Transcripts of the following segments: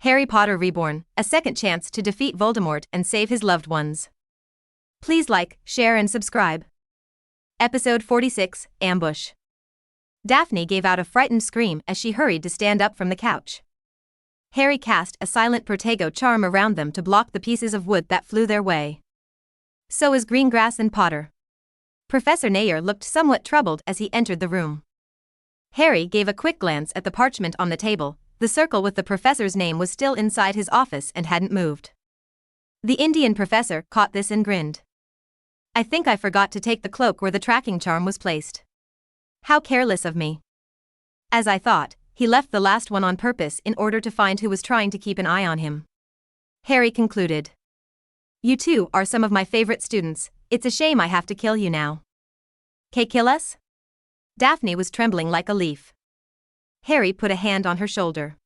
Harry Potter Reborn, a second chance to defeat Voldemort and save his loved ones. Please like, share and subscribe. Episode 46, Ambush. Daphne gave out a frightened scream as she hurried to stand up from the couch. Harry cast a silent Protego charm around them to block the pieces of wood that flew their way. So is Greengrass and Potter. Professor Nair looked somewhat troubled as he entered the room. Harry gave a quick glance at the parchment on the table. The circle with the professor's name was still inside his office and hadn't moved. The Indian professor caught this and grinned. I think I forgot to take the cloak where the tracking charm was placed. How careless of me. As I thought, he left the last one on purpose in order to find who was trying to keep an eye on him. Harry concluded. You two are some of my favorite students, it's a shame I have to kill you now. Kill us? Daphne was trembling like a leaf. Harry put a hand on her shoulder.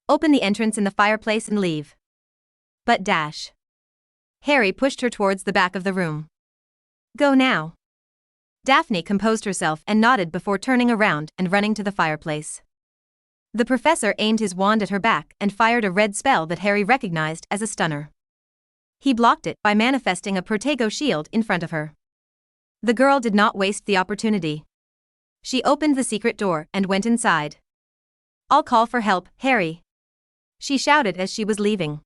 Open the entrance in the fireplace and leave. But dash. Harry pushed her towards the back of the room. Go now. Daphne composed herself and nodded before turning around and running to the fireplace. The professor aimed his wand at her back and fired a red spell that Harry recognized as a stunner. He blocked it by manifesting a Protego shield in front of her. The girl did not waste the opportunity. She opened the secret door and went inside. I'll call for help, Harry. She shouted as she was leaving.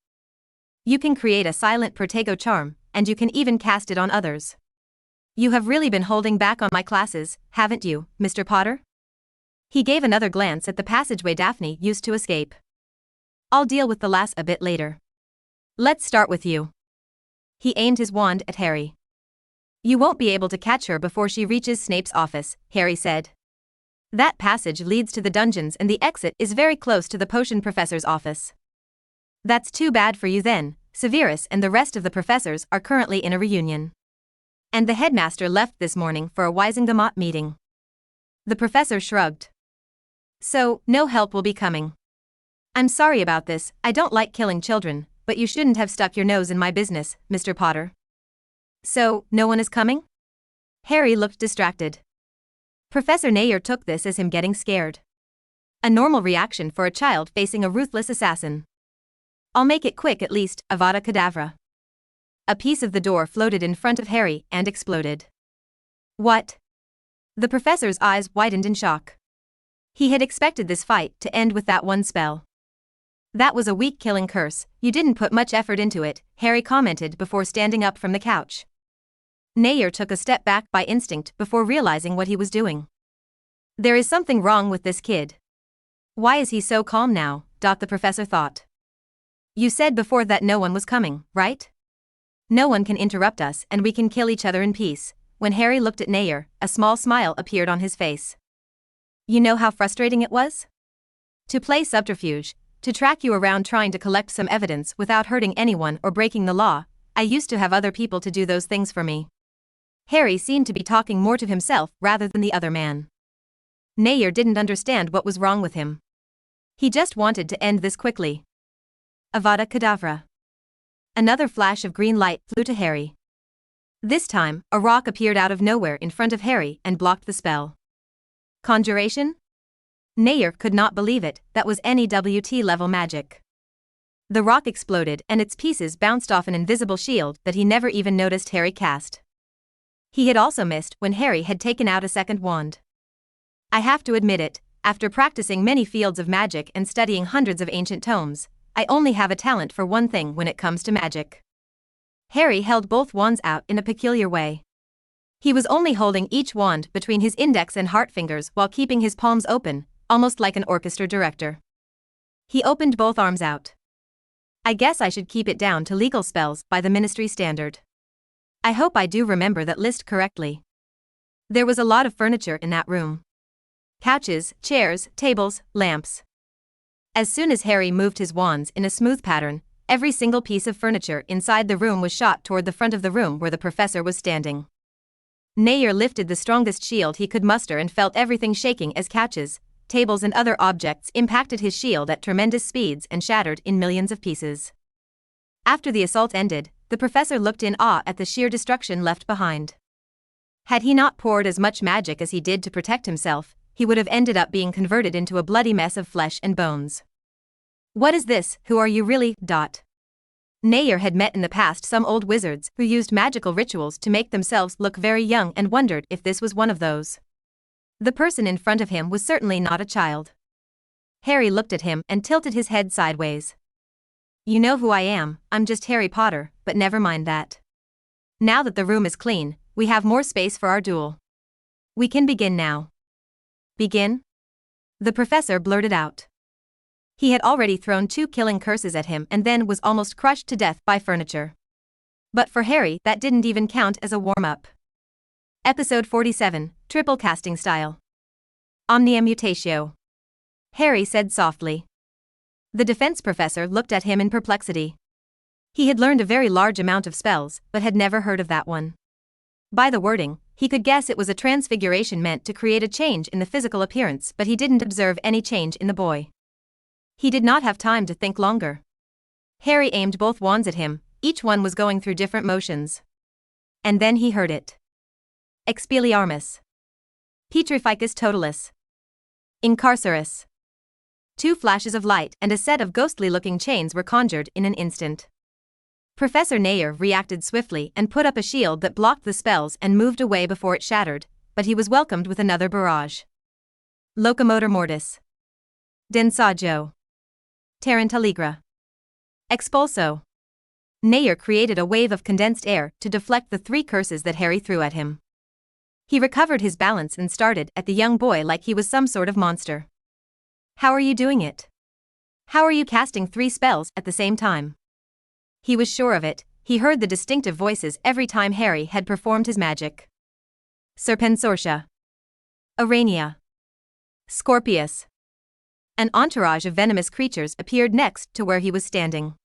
You can create a silent Protego charm, and you can even cast it on others. You have really been holding back on my classes, haven't you, Mr. Potter? He gave another glance at the passageway Daphne used to escape. I'll deal with the lass a bit later. Let's start with you. He aimed his wand at Harry. You won't be able to catch her before she reaches Snape's office, Harry said. That passage leads to the dungeons and the exit is very close to the potion professor's office. That's too bad for you then. Severus and the rest of the professors are currently in a reunion. And the headmaster left this morning for a Wisingamot meeting. The professor shrugged. So, no help will be coming. I'm sorry about this, I don't like killing children, but you shouldn't have stuck your nose in my business, Mr. Potter. So, no one is coming? Harry looked distracted. Professor Nair took this as him getting scared. A normal reaction for a child facing a ruthless assassin. I'll make it quick at least, Avada Kedavra. A piece of the door floated in front of Harry and exploded. What? The professor's eyes widened in shock. He had expected this fight to end with that one spell. That was a weak killing curse, you didn't put much effort into it, Harry commented before standing up from the couch. Nair took a step back by instinct before realizing what he was doing. There is something wrong with this kid. Why is he so calm now? The professor thought. You said before that no one was coming, right? No one can interrupt us and we can kill each other in peace. When Harry looked at Nair, a small smile appeared on his face. You know how frustrating it was? To play subterfuge, to track you around trying to collect some evidence without hurting anyone or breaking the law. I used to have other people to do those things for me. Harry seemed to be talking more to himself rather than the other man. Nair didn't understand what was wrong with him. He just wanted to end this quickly. Avada Kedavra. Another flash of green light flew to Harry. This time, a rock appeared out of nowhere in front of Harry and blocked the spell. Conjuration? Nair could not believe it, that was NEWT-level magic. The rock exploded and its pieces bounced off an invisible shield that he never even noticed Harry cast. He had also missed when Harry had taken out a second wand. I have to admit it, after practicing many fields of magic and studying hundreds of ancient tomes, I only have a talent for one thing when it comes to magic. Harry held both wands out in a peculiar way. He was only holding each wand between his index and heart fingers while keeping his palms open, almost like an orchestra director. He opened both arms out. I guess I should keep it down to legal spells by the ministry standard. I hope I do remember that list correctly. There was a lot of furniture in that room. Couches, chairs, tables, lamps. As soon as Harry moved his wands in a smooth pattern, every single piece of furniture inside the room was shot toward the front of the room where the professor was standing. Nair lifted the strongest shield he could muster and felt everything shaking as couches, tables and other objects impacted his shield at tremendous speeds and shattered in millions of pieces. After the assault ended, the professor looked in awe at the sheer destruction left behind. Had he not poured as much magic as he did to protect himself, he would have ended up being converted into a bloody mess of flesh and bones. What is this? Who are you really? Nair had met in the past some old wizards who used magical rituals to make themselves look very young and wondered if this was one of those. The person in front of him was certainly not a child. Harry looked at him and tilted his head sideways. You know who I am, I'm just Harry Potter, but never mind that. Now that the room is clean, we have more space for our duel. We can begin now. Begin? The professor blurted out. He had already thrown 2 killing curses at him and then was almost crushed to death by furniture. But for Harry, that didn't even count as a warm-up. Episode 47, Triple Casting Style. Omnia Mutatio. Harry said softly. The defense professor looked at him in perplexity. He had learned a very large amount of spells, but had never heard of that one. By the wording, he could guess it was a transfiguration meant to create a change in the physical appearance, but he didn't observe any change in the boy. He did not have time to think longer. Harry aimed both wands at him, each one was going through different motions. And then he heard it. Expelliarmus. Petrificus totalis. Incarcerus. 2 flashes of light and a set of ghostly-looking chains were conjured in an instant. Professor Nair reacted swiftly and put up a shield that blocked the spells and moved away before it shattered, but he was welcomed with another barrage. Locomotor Mortis. Densaggio. Tarantaligra. Expulso. Nair created a wave of condensed air to deflect the 3 curses that Harry threw at him. He recovered his balance and started at the young boy like he was some sort of monster. How are you doing it? How are you casting 3 spells at the same time? He was sure of it, he heard the distinctive voices every time Harry had performed his magic. Serpensortia. Arania. Scorpius. An entourage of venomous creatures appeared next to where he was standing.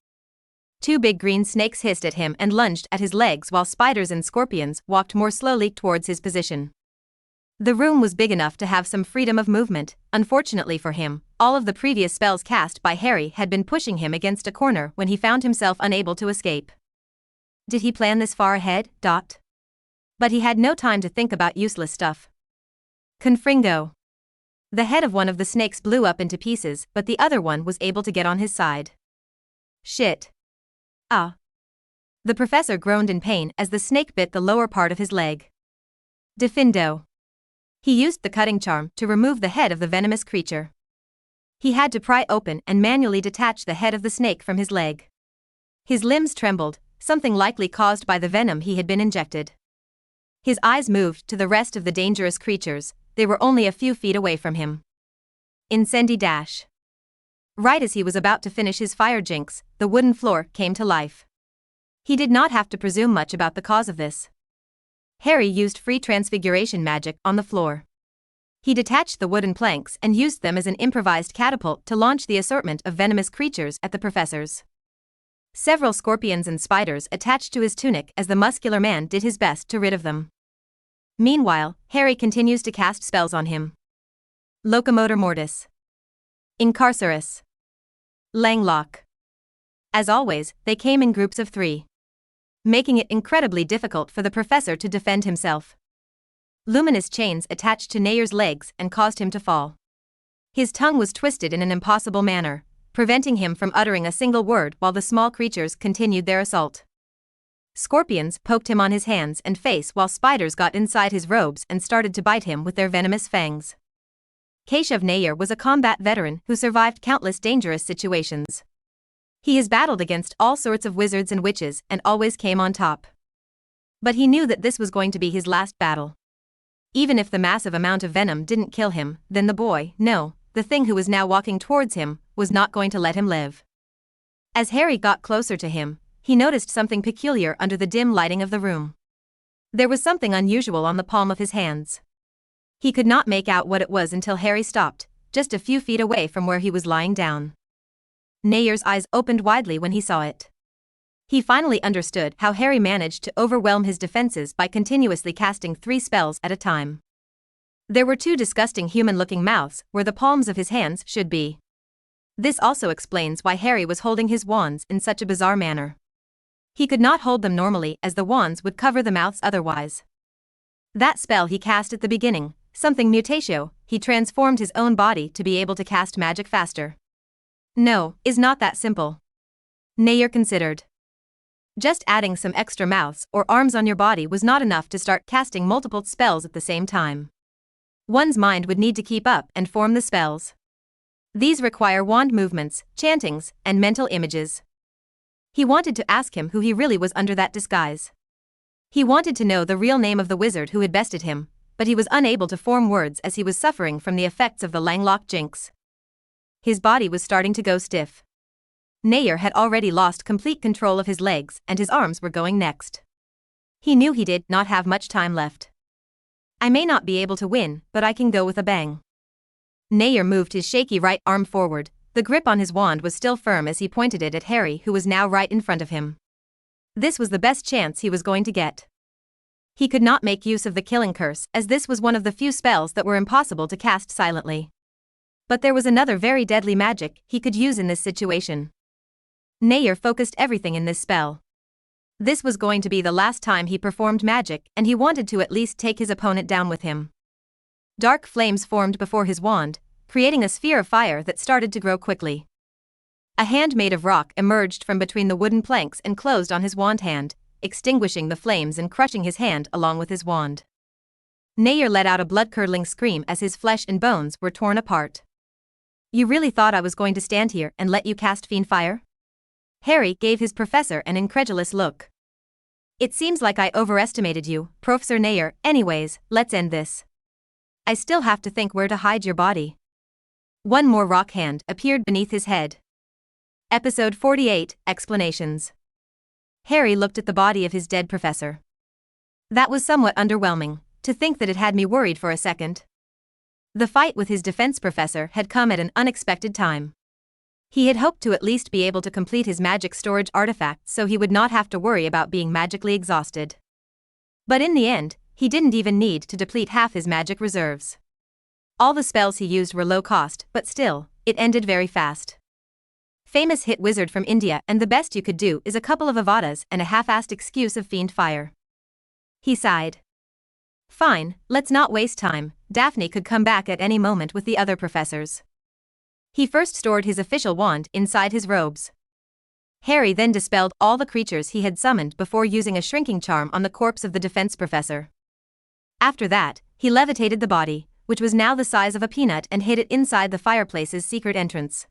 2 big green snakes hissed at him and lunged at his legs while spiders and scorpions walked more slowly towards his position. The room was big enough to have some freedom of movement. Unfortunately for him, all of the previous spells cast by Harry had been pushing him against a corner when he found himself unable to escape. Did he plan this far ahead? But he had no time to think about useless stuff. Confringo. The head of one of the snakes blew up into pieces, but the other one was able to get on his side. Shit. Ah. The professor groaned in pain as the snake bit the lower part of his leg. Defindo. He used the cutting charm to remove the head of the venomous creature. He had to pry open and manually detach the head of the snake from his leg. His limbs trembled, something likely caused by the venom he had been injected. His eyes moved to the rest of the dangerous creatures, they were only a few feet away from him. Incendi dash. Right as he was about to finish his fire jinx, the wooden floor came to life. He did not have to presume much about the cause of this. Harry used free transfiguration magic on the floor. He detached the wooden planks and used them as an improvised catapult to launch the assortment of venomous creatures at the professors. Several scorpions and spiders attached to his tunic as the muscular man did his best to rid of them. Meanwhile, Harry continues to cast spells on him. Locomotor Mortis. Incarcerus. Langlock. As always, they came in groups of 3. Making it incredibly difficult for the professor to defend himself. Luminous chains attached to Nair's legs and caused him to fall. His tongue was twisted in an impossible manner, preventing him from uttering a single word while the small creatures continued their assault. Scorpions poked him on his hands and face while spiders got inside his robes and started to bite him with their venomous fangs. Keshav Nair was a combat veteran who survived countless dangerous situations. He has battled against all sorts of wizards and witches and always came on top. But he knew that this was going to be his last battle. Even if the massive amount of venom didn't kill him, then the boy, no, the thing who was now walking towards him, was not going to let him live. As Harry got closer to him, he noticed something peculiar under the dim lighting of the room. There was something unusual on the palm of his hands. He could not make out what it was until Harry stopped, just a few feet away from where he was lying down. Nair's eyes opened widely when he saw it. He finally understood how Harry managed to overwhelm his defenses by continuously casting 3 spells at a time. There were 2 disgusting human-looking mouths where the palms of his hands should be. This also explains why Harry was holding his wands in such a bizarre manner. He could not hold them normally as the wands would cover the mouths otherwise. That spell he cast at the beginning, something mutatio, he transformed his own body to be able to cast magic faster. No, is not that simple. Nair considered. Just adding some extra mouths or arms on your body was not enough to start casting multiple spells at the same time. One's mind would need to keep up and form the spells. These require wand movements, chantings, and mental images. He wanted to ask him who he really was under that disguise. He wanted to know the real name of the wizard who had bested him, but he was unable to form words as he was suffering from the effects of the Langlock jinx. His body was starting to go stiff. Nair had already lost complete control of his legs and his arms were going next. He knew he did not have much time left. I may not be able to win, but I can go with a bang. Nair moved his shaky right arm forward. The grip on his wand was still firm as he pointed it at Harry, who was now right in front of him. This was the best chance he was going to get. He could not make use of the killing curse, as this was one of the few spells that were impossible to cast silently. But there was another very deadly magic he could use in this situation. Nair focused everything in this spell. This was going to be the last time he performed magic, and he wanted to at least take his opponent down with him. Dark flames formed before his wand, creating a sphere of fire that started to grow quickly. A hand made of rock emerged from between the wooden planks and closed on his wand hand, extinguishing the flames and crushing his hand along with his wand. Nair let out a blood-curdling scream as his flesh and bones were torn apart. You really thought I was going to stand here and let you cast fiend fire? Harry gave his professor an incredulous look. It seems like I overestimated you, Professor Nair. Anyways, let's end this. I still have to think where to hide your body. One more rock hand appeared beneath his head. Episode 48, Explanations. Harry looked at the body of his dead professor. That was somewhat underwhelming, to think that it had me worried for a second. The fight with his defense professor had come at an unexpected time. He had hoped to at least be able to complete his magic storage artifact so he would not have to worry about being magically exhausted. But in the end, he didn't even need to deplete half his magic reserves. All the spells he used were low cost, but still, it ended very fast. Famous hit wizard from India, and the best you could do is a couple of avadas and a half-assed excuse of fiend fire. He sighed. Fine, let's not waste time. Daphne could come back at any moment with the other professors. He first stored his official wand inside his robes. Harry then dispelled all the creatures he had summoned before using a shrinking charm on the corpse of the defense professor. After that, he levitated the body, which was now the size of a peanut, and hid it inside the fireplace's secret entrance.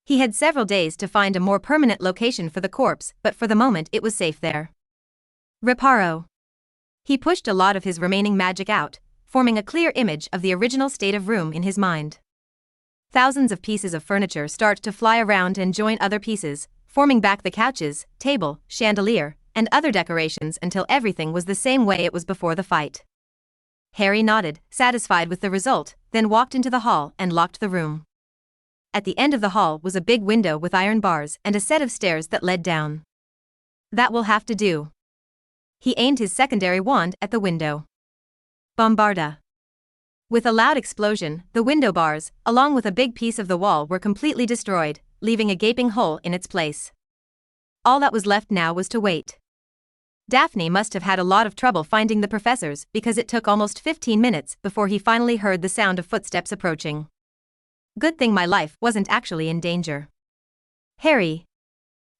He had several days to find a more permanent location for the corpse, but for the moment it was safe there. Reparo. He pushed a lot of his remaining magic out, forming a clear image of the original state of room in his mind. Thousands of pieces of furniture start to fly around and join other pieces, forming back the couches, table, chandelier, and other decorations until everything was the same way it was before the fight. Harry nodded, satisfied with the result, then walked into the hall and locked the room. At the end of the hall was a big window with iron bars and a set of stairs that led down. That will have to do. He aimed his secondary wand at the window. Bombarda. With a loud explosion, the window bars, along with a big piece of the wall, were completely destroyed, leaving a gaping hole in its place. All that was left now was to wait. Daphne must have had a lot of trouble finding the professors because it took almost 15 minutes before he finally heard the sound of footsteps approaching. Good thing my life wasn't actually in danger. Harry.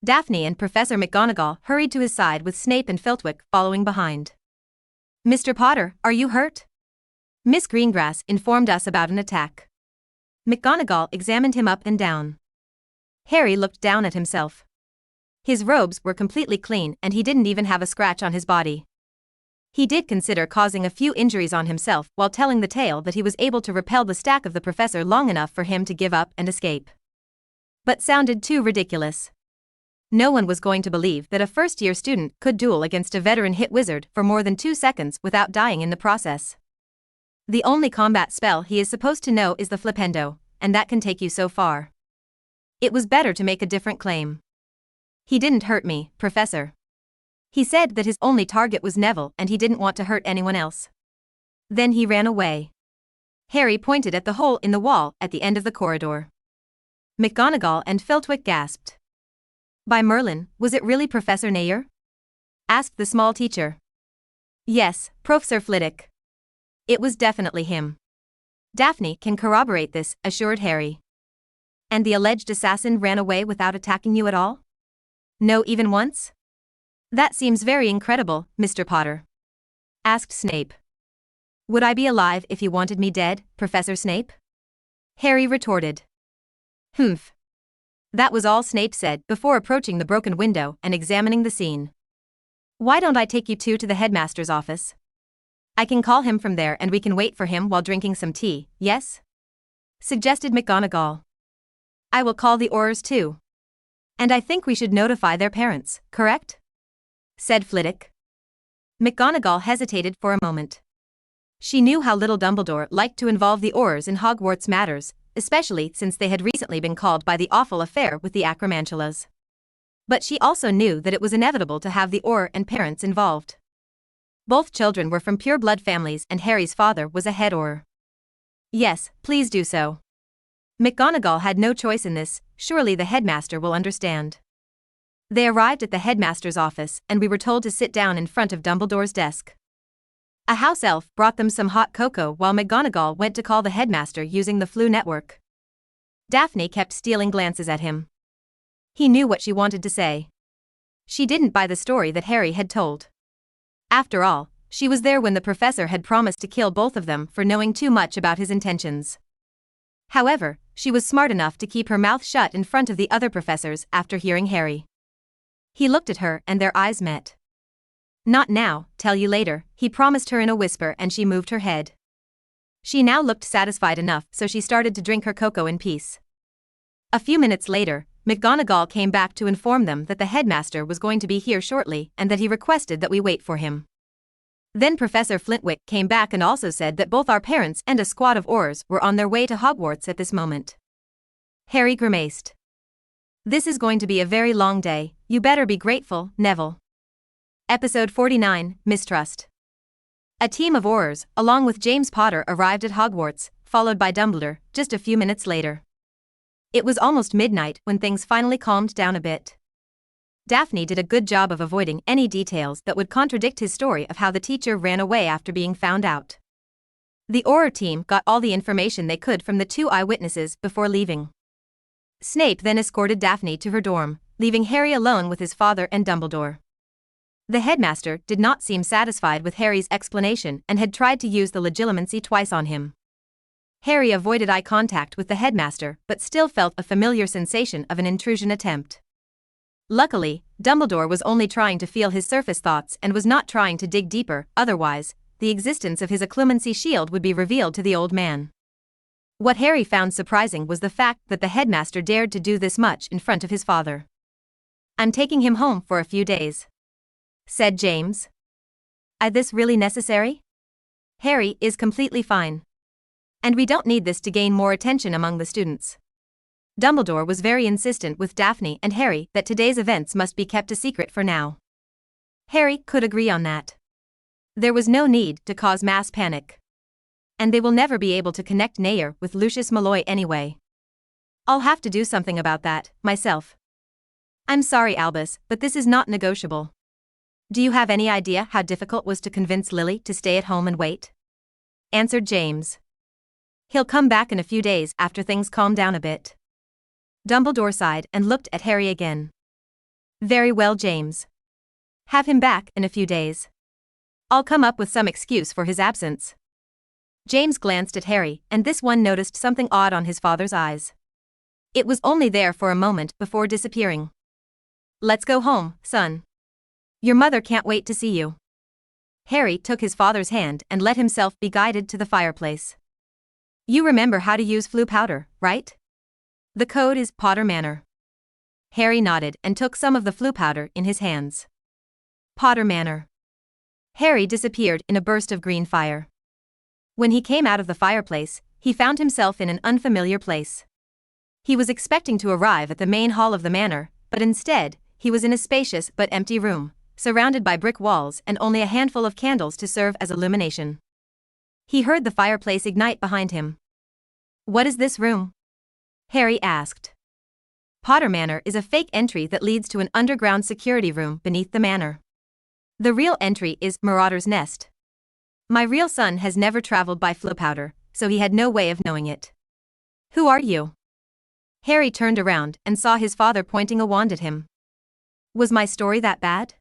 Daphne and Professor McGonagall hurried to his side with Snape and Filtwick following behind. Mr. Potter, are you hurt? Miss Greengrass informed us about an attack. McGonagall examined him up and down. Harry looked down at himself. His robes were completely clean and he didn't even have a scratch on his body. He did consider causing a few injuries on himself while telling the tale that he was able to repel the stack of the professor long enough for him to give up and escape. But sounded too ridiculous. No one was going to believe that a first-year student could duel against a veteran hit wizard for more than 2 seconds without dying in the process. The only combat spell he is supposed to know is the Flipendo, and that can take you so far. It was better to make a different claim. He didn't hurt me, Professor. He said that his only target was Neville and he didn't want to hurt anyone else. Then he ran away. Harry pointed at the hole in the wall at the end of the corridor. McGonagall and Filtwick gasped. By Merlin, was it really Professor Nair? Asked the small teacher. Yes, Professor Flitwick. It was definitely him. Daphne can corroborate this, assured Harry. And the alleged assassin ran away without attacking you at all? No, even once? That seems very incredible, Mr. Potter. Asked Snape. Would I be alive if you wanted me dead, Professor Snape? Harry retorted. Humph. That was all Snape said before approaching the broken window and examining the scene. Why don't I take you two to the headmaster's office? I can call him from there and we can wait for him while drinking some tea, yes? Suggested McGonagall. I will call the Aurors too. And I think we should notify their parents, correct? Said Flitwick. McGonagall hesitated for a moment. She knew how little Dumbledore liked to involve the Aurors in Hogwarts matters, especially since they had recently been called by the awful affair with the Acromantulas. But she also knew that it was inevitable to have the Auror and parents involved. Both children were from pure-blood families and Harry's father was a head Auror. Yes, please do so. McGonagall had no choice in this, surely the headmaster will understand. They arrived at the headmaster's office and we were told to sit down in front of Dumbledore's desk. A house elf brought them some hot cocoa while McGonagall went to call the headmaster using the Flu network. Daphne kept stealing glances at him. He knew what she wanted to say. She didn't buy the story that Harry had told. After all, she was there when the professor had promised to kill both of them for knowing too much about his intentions. However, she was smart enough to keep her mouth shut in front of the other professors after hearing Harry. He looked at her and their eyes met. Not now, tell you later, he promised her in a whisper and she moved her head. She now looked satisfied enough so she started to drink her cocoa in peace. A few minutes later, McGonagall came back to inform them that the headmaster was going to be here shortly and that he requested that we wait for him. Then Professor Flitwick came back and also said that both our parents and a squad of Aurors were on their way to Hogwarts at this moment. Harry grimaced. This is going to be a very long day, you better be grateful, Neville. Episode 49, Mistrust. A team of Aurors, along with James Potter, arrived at Hogwarts, followed by Dumbledore, just a few minutes later. It was almost midnight when things finally calmed down a bit. Daphne did a good job of avoiding any details that would contradict his story of how the teacher ran away after being found out. The Auror team got all the information they could from the two eyewitnesses before leaving. Snape then escorted Daphne to her dorm, leaving Harry alone with his father and Dumbledore. The headmaster did not seem satisfied with Harry's explanation and had tried to use the legilimency twice on him. Harry avoided eye contact with the headmaster but still felt a familiar sensation of an intrusion attempt. Luckily, Dumbledore was only trying to feel his surface thoughts and was not trying to dig deeper, otherwise, the existence of his occlumency shield would be revealed to the old man. What Harry found surprising was the fact that the headmaster dared to do this much in front of his father. I'm taking him home for a few days, said James. Is this really necessary? Harry is completely fine. And we don't need this to gain more attention among the students. Dumbledore was very insistent with Daphne and Harry that today's events must be kept a secret for now. Harry could agree on that. There was no need to cause mass panic. And they will never be able to connect Nair with Lucius Malfoy anyway. I'll have to do something about that, myself. I'm sorry, Albus, but this is not negotiable. Do you have any idea how difficult it was to convince Lily to stay at home and wait? Answered James. He'll come back in a few days after things calm down a bit. Dumbledore sighed and looked at Harry again. Very well, James. Have him back in a few days. I'll come up with some excuse for his absence. James glanced at Harry, and this one noticed something odd on his father's eyes. It was only there for a moment before disappearing. Let's go home, son. Your mother can't wait to see you. Harry took his father's hand and let himself be guided to the fireplace. You remember how to use Flu powder, right? The code is Potter Manor. Harry nodded and took some of the Flu powder in his hands. Potter Manor. Harry disappeared in a burst of green fire. When he came out of the fireplace, he found himself in an unfamiliar place. He was expecting to arrive at the main hall of the manor, but instead, he was in a spacious but empty room, surrounded by brick walls and only a handful of candles to serve as illumination. He heard the fireplace ignite behind him. What is this room? Harry asked. Potter Manor is a fake entry that leads to an underground security room beneath the manor. The real entry is Marauder's Nest. My real son has never traveled by Flu powder, so he had no way of knowing it. Who are you? Harry turned around and saw his father pointing a wand at him. Was my story that bad?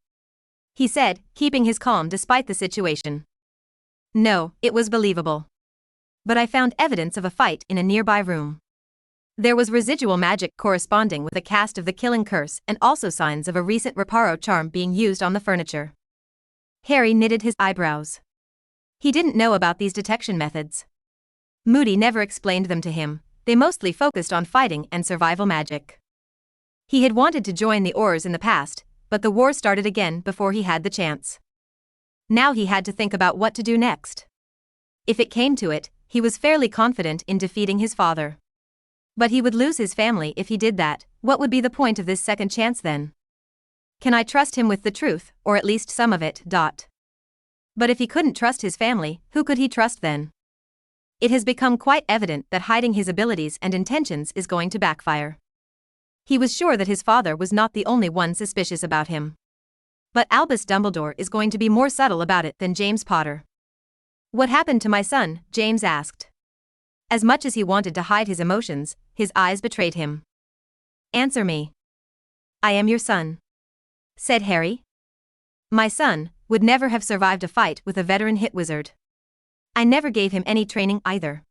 He said, keeping his calm despite the situation. No, it was believable. But I found evidence of a fight in a nearby room. There was residual magic corresponding with a cast of the killing curse and also signs of a recent reparo charm being used on the furniture. Harry knitted his eyebrows. He didn't know about these detection methods. Moody never explained them to him, they mostly focused on fighting and survival magic. He had wanted to join the Aurors in the past, but the war started again before he had the chance. Now he had to think about what to do next. If it came to it, he was fairly confident in defeating his father. But he would lose his family if he did that. What would be the point of this second chance then? Can I trust him with the truth, or at least some of it? But if he couldn't trust his family, who could he trust then? It has become quite evident that hiding his abilities and intentions is going to backfire. He was sure that his father was not the only one suspicious about him. But Albus Dumbledore is going to be more subtle about it than James Potter. What happened to my son? James asked. As much as he wanted to hide his emotions, his eyes betrayed him. Answer me. I am your son, said Harry. My son would never have survived a fight with a veteran hit wizard. I never gave him any training either.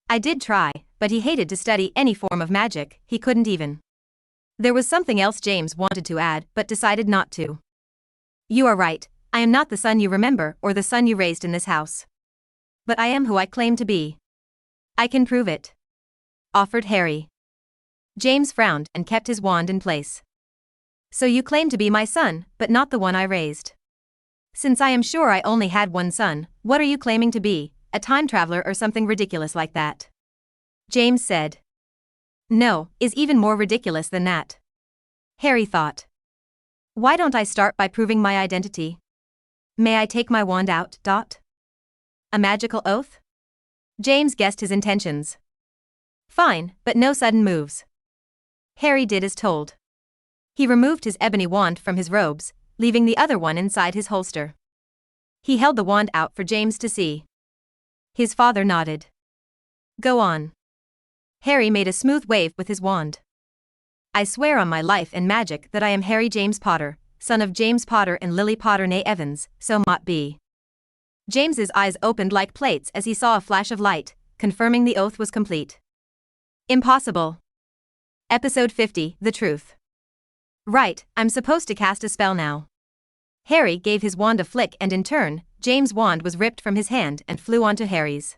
I did try, but he hated to study any form of magic, he couldn't even. There was something else James wanted to add but decided not to. You are right, I am not the son you remember or the son you raised in this house. But I am who I claim to be. I can prove it, offered Harry. James frowned and kept his wand in place. So you claim to be my son, but not the one I raised. Since I am sure I only had one son, what are you claiming to be, a time traveler or something ridiculous like that? James said. No, is even more ridiculous than that. Harry thought. Why don't I start by proving my identity? May I take my wand out? A magical oath? James guessed his intentions. Fine, but no sudden moves. Harry did as told. He removed his ebony wand from his robes, leaving the other one inside his holster. He held the wand out for James to see. His father nodded. Go on. Harry made a smooth wave with his wand. I swear on my life and magic that I am Harry James Potter, son of James Potter and Lily Potter née Evans, so mought be. James's eyes opened like plates as he saw a flash of light, confirming the oath was complete. Impossible. Episode 50, The Truth. Right, I'm supposed to cast a spell now. Harry gave his wand a flick and in turn, James' wand was ripped from his hand and flew onto Harry's.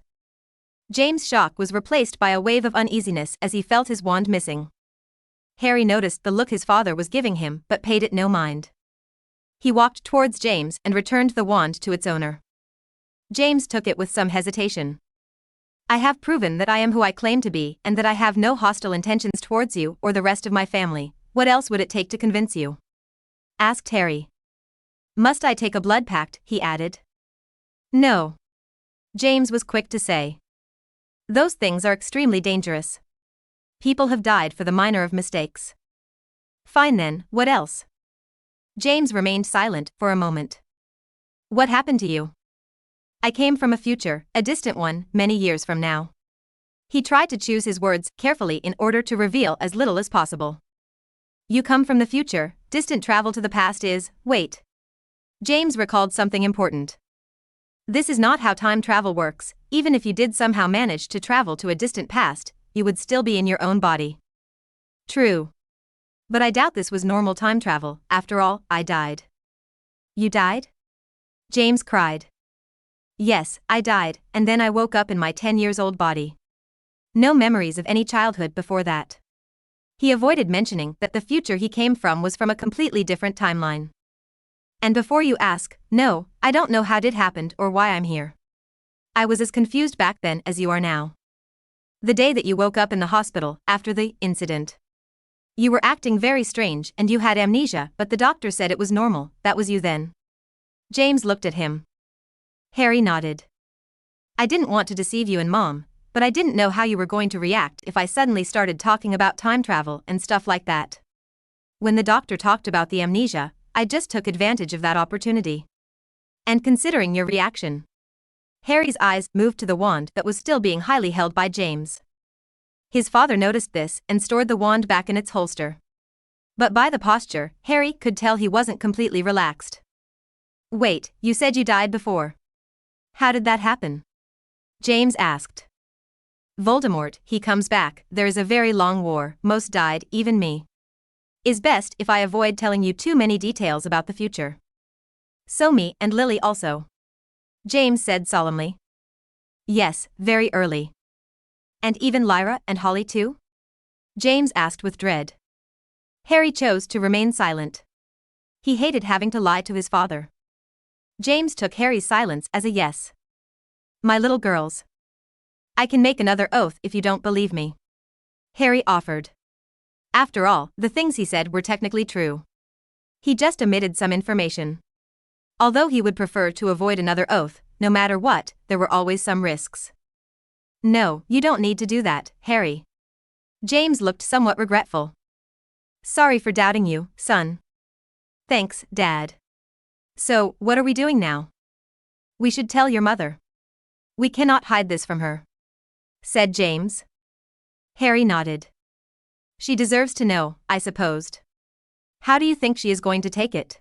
James' shock was replaced by a wave of uneasiness as he felt his wand missing. Harry noticed the look his father was giving him but paid it no mind. He walked towards James and returned the wand to its owner. James took it with some hesitation. I have proven that I am who I claim to be and that I have no hostile intentions towards you or the rest of my family. What else would it take to convince you? Asked Harry. Must I take a blood pact? He added. No. James was quick to say. Those things are extremely dangerous. People have died for the minor of mistakes. Fine then, what else? James remained silent for a moment. What happened to you? I came from a future, a distant one, many years from now. He tried to choose his words carefully in order to reveal as little as possible. You come from the future, distant travel to the past is, wait. James recalled something important. This is not how time travel works, even if you did somehow manage to travel to a distant past, you would still be in your own body. True. But I doubt this was normal time travel, after all, I died. You died? James cried. Yes, I died, and then I woke up in my 10-year-old body. No memories of any childhood before that. He avoided mentioning that the future he came from was from a completely different timeline. And before you ask, no, I don't know how it happened or why I'm here. I was as confused back then as you are now. The day that you woke up in the hospital, after the incident. You were acting very strange and you had amnesia, but the doctor said it was normal. That was you then. James looked at him. Harry nodded. I didn't want to deceive you and Mom, but I didn't know how you were going to react if I suddenly started talking about time travel and stuff like that. When the doctor talked about the amnesia, I just took advantage of that opportunity. And considering your reaction. Harry's eyes moved to the wand that was still being highly held by James. His father noticed this and stored the wand back in its holster. But by the posture, Harry could tell he wasn't completely relaxed. Wait, you said you died before. How did that happen? James asked. Voldemort, he comes back, there is a very long war, most died, even me. Is best if I avoid telling you too many details about the future. So me and Lily also. James said solemnly. Yes, very early. And even Lyra and Holly too? James asked with dread. Harry chose to remain silent. He hated having to lie to his father. James took Harry's silence as a yes. My little girls. I can make another oath if you don't believe me. Harry offered. After all, the things he said were technically true. He just omitted some information. Although he would prefer to avoid another oath, no matter what, there were always some risks. No, you don't need to do that, Harry. James looked somewhat regretful. Sorry for doubting you, son. Thanks, Dad. So, what are we doing now? We should tell your mother. We cannot hide this from her, said James. Harry nodded. She deserves to know, I supposed. How do you think she is going to take it?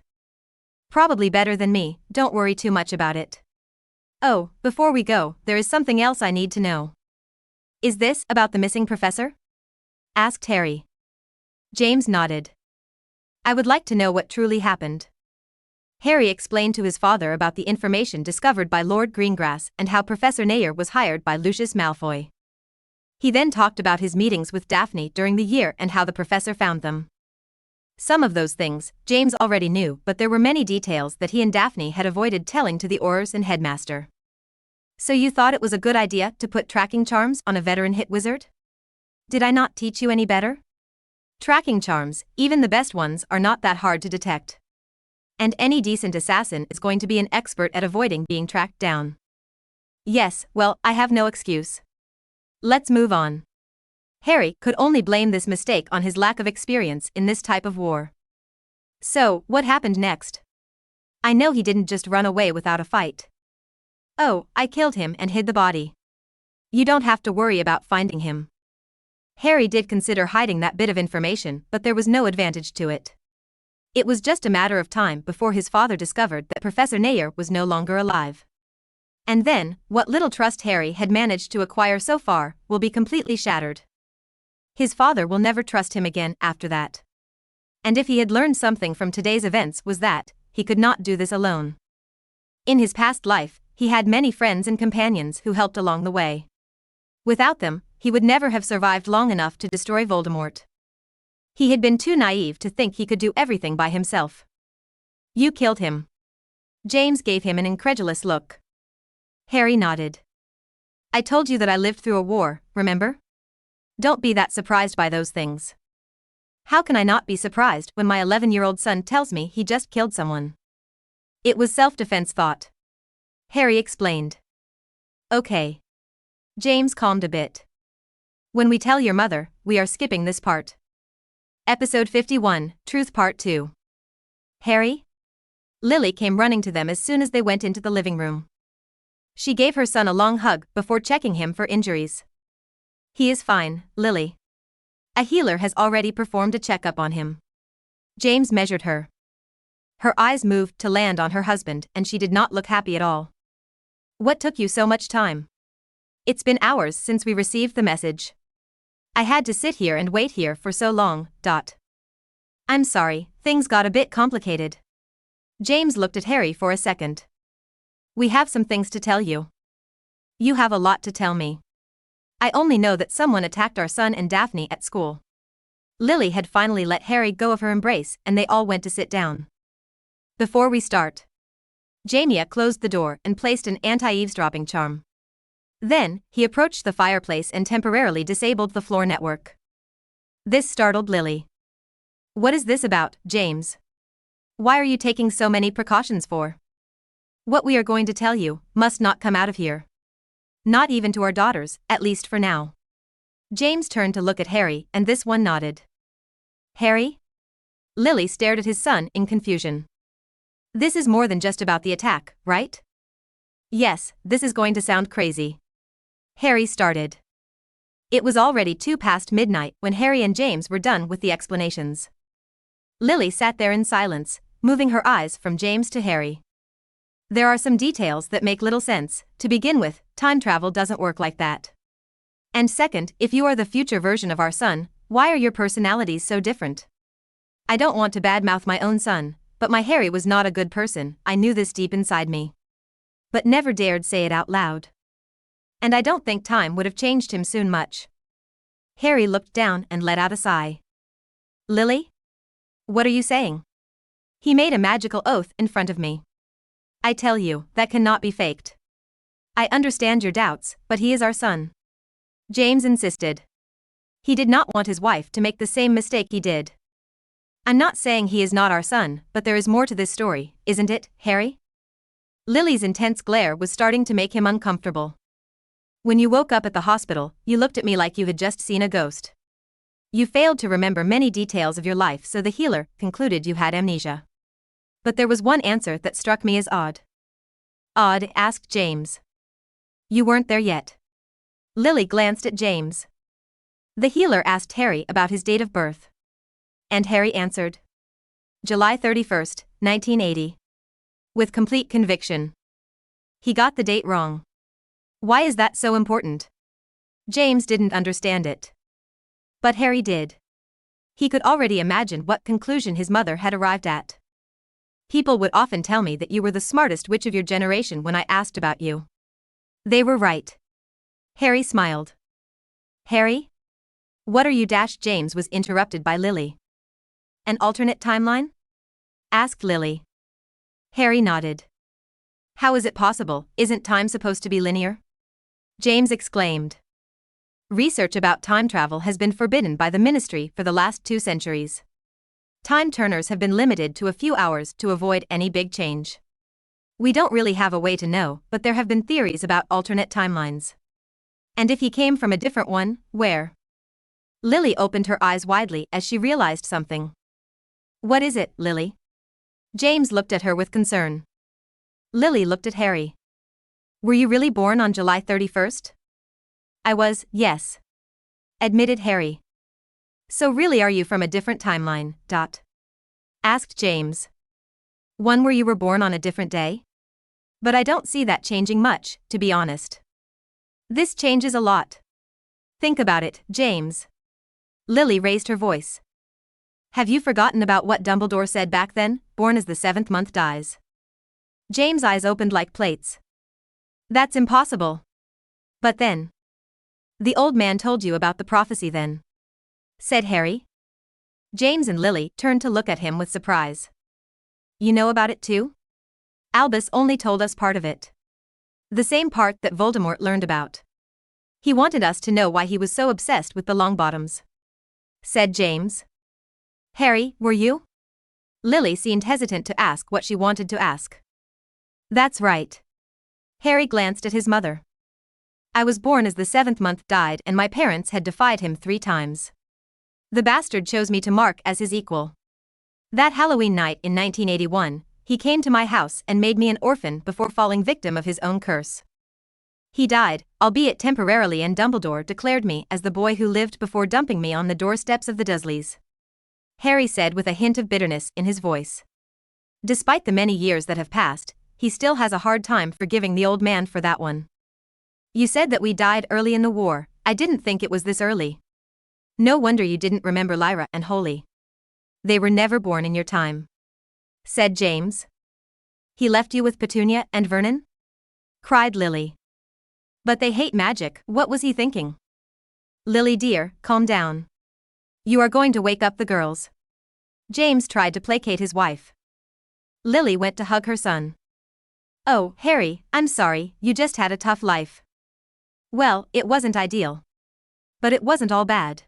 Probably better than me, don't worry too much about it. Oh, before we go, there is something else I need to know. Is this about the missing professor? Asked Harry. James nodded. I would like to know what truly happened. Harry explained to his father about the information discovered by Lord Greengrass and how Professor Nair was hired by Lucius Malfoy. He then talked about his meetings with Daphne during the year and how the professor found them. Some of those things, James already knew, but there were many details that he and Daphne had avoided telling to the Aurors and Headmaster. So you thought it was a good idea to put tracking charms on a veteran hit wizard? Did I not teach you any better? Tracking charms, even the best ones, are not that hard to detect. And any decent assassin is going to be an expert at avoiding being tracked down. Yes, well, I have no excuse. Let's move on. Harry could only blame this mistake on his lack of experience in this type of war. So, what happened next? I know he didn't just run away without a fight. Oh, I killed him and hid the body. You don't have to worry about finding him. Harry did consider hiding that bit of information, but there was no advantage to it. It was just a matter of time before his father discovered that Professor Nair was no longer alive. And then, what little trust Harry had managed to acquire so far will be completely shattered. His father will never trust him again after that. And if he had learned something from today's events was that he could not do this alone. In his past life, he had many friends and companions who helped along the way. Without them, he would never have survived long enough to destroy Voldemort. He had been too naive to think he could do everything by himself. You killed him. James gave him an incredulous look. Harry nodded. I told you that I lived through a war, remember? Don't be that surprised by those things. How can I not be surprised when my 11-year-old son tells me he just killed someone? It was self-defense, thought. Harry explained. Okay. James calmed a bit. When we tell your mother, we are skipping this part. Episode 51, Truth Part 2. Harry? Lily came running to them as soon as they went into the living room. She gave her son a long hug before checking him for injuries. He is fine, Lily. A healer has already performed a checkup on him. James measured her. Her eyes moved to land on her husband and she did not look happy at all. What took you so much time? It's been hours since we received the message. I had to sit here and wait here for so long. I'm sorry, things got a bit complicated. James looked at Harry for a second. We have some things to tell you. You have a lot to tell me. I only know that someone attacked our son and Daphne at school. Lily had finally let Harry go of her embrace and they all went to sit down. Before we start. Jamia closed the door and placed an anti-eavesdropping charm. Then, he approached the fireplace and temporarily disabled the floor network. This startled Lily. What is this about, James? Why are you taking so many precautions for? What we are going to tell you must not come out of here. Not even to our daughters, at least for now. James turned to look at Harry and this one nodded. Harry? Lily stared at his son in confusion. This is more than just about the attack, right? Yes, this is going to sound crazy. Harry started. It was already 2 past midnight when Harry and James were done with the explanations. Lily sat there in silence, moving her eyes from James to Harry. There are some details that make little sense. To begin with, time travel doesn't work like that. And second, if you are the future version of our son, why are your personalities so different? I don't want to badmouth my own son, but my Harry was not a good person. I knew this deep inside me, but never dared say it out loud. And I don't think time would have changed him soon much. Harry looked down and let out a sigh. Lily? What are you saying? He made a magical oath in front of me. I tell you, that cannot be faked. I understand your doubts, but he is our son. James insisted. He did not want his wife to make the same mistake he did. I'm not saying he is not our son, but there is more to this story, isn't it, Harry? Lily's intense glare was starting to make him uncomfortable. When you woke up at the hospital, you looked at me like you had just seen a ghost. You failed to remember many details of your life, so the healer concluded you had amnesia. But there was one answer that struck me as odd. Odd? Asked James. You weren't there yet. Lily glanced at James. The healer asked Harry about his date of birth. And Harry answered. July 31st, 1980. With complete conviction. He got the date wrong. Why is that so important? James didn't understand it. But Harry did. He could already imagine what conclusion his mother had arrived at. People would often tell me that you were the smartest witch of your generation when I asked about you. They were right. Harry smiled. Harry? What are you? James was interrupted by Lily. An alternate timeline? Asked Lily. Harry nodded. How is it possible? Isn't time supposed to be linear? James exclaimed. Research about time travel has been forbidden by the ministry for the last 2 centuries. Time turners have been limited to a few hours to avoid any big change. We don't really have a way to know, but there have been theories about alternate timelines. And if he came from a different one, where? Lily opened her eyes widely as she realized something. What is it, Lily? James looked at her with concern. Lily looked at Harry. Were you really born on July 31st? I was, yes. Admitted Harry. So really are you from a different timeline, ? Asked James. One where you were born on a different day? But I don't see that changing much, to be honest. This changes a lot. Think about it, James. Lily raised her voice. Have you forgotten about what Dumbledore said back then? Born as the 7th month dies. James' eyes opened like plates. That's impossible. But then. The old man told you about the prophecy then, said Harry. James and Lily turned to look at him with surprise. You know about it too? Albus only told us part of it. The same part that Voldemort learned about. He wanted us to know why he was so obsessed with the Longbottoms, said James. Harry, were you? Lily seemed hesitant to ask what she wanted to ask. That's right. Harry glanced at his mother. I was born as the 7th month died and my parents had defied him 3 times. The bastard chose me to mark as his equal. That Halloween night in 1981, he came to my house and made me an orphan before falling victim of his own curse. He died, albeit temporarily, and Dumbledore declared me as the boy who lived before dumping me on the doorsteps of the Dursleys. Harry said with a hint of bitterness in his voice. Despite the many years that have passed, he still has a hard time forgiving the old man for that one. You said that we died early in the war. I didn't think it was this early. No wonder you didn't remember Lyra and Holy. They were never born in your time, said James. He left you with Petunia and Vernon? Cried Lily. But they hate magic. What was he thinking? Lily dear, calm down. You are going to wake up the girls. James tried to placate his wife. Lily went to hug her son. Oh, Harry, I'm sorry, you just had a tough life. Well, it wasn't ideal. But it wasn't all bad.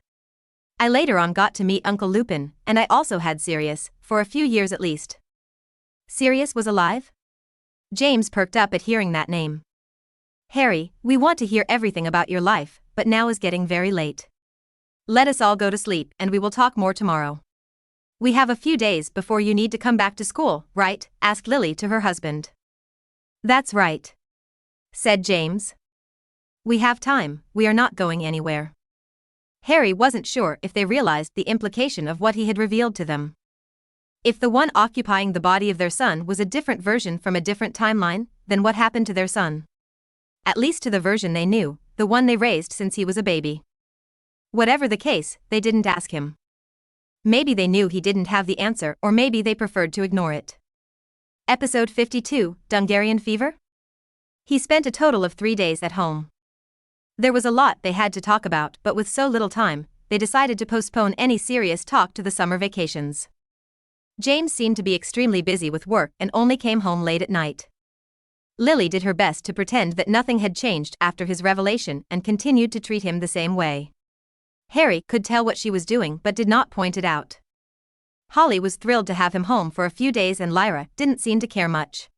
I later on got to meet Uncle Lupin, and I also had Sirius, for a few years at least. Sirius was alive? James perked up at hearing that name. Harry, we want to hear everything about your life, but now is getting very late. Let us all go to sleep and we will talk more tomorrow. We have a few days before you need to come back to school, right? Asked Lily to her husband. That's right, said James. We have time, we are not going anywhere. Harry wasn't sure if they realized the implication of what he had revealed to them. If the one occupying the body of their son was a different version from a different timeline, then what happened to their son? At least to the version they knew, the one they raised since he was a baby. Whatever the case, they didn't ask him. Maybe they knew he didn't have the answer, or maybe they preferred to ignore it. Episode 52, Dungarian Fever? He spent a total of 3 days at home. There was a lot they had to talk about, but with so little time, they decided to postpone any serious talk to the summer vacations. James seemed to be extremely busy with work and only came home late at night. Lily did her best to pretend that nothing had changed after his revelation and continued to treat him the same way. Harry could tell what she was doing but did not point it out. Holly was thrilled to have him home for a few days and Lyra didn't seem to care much.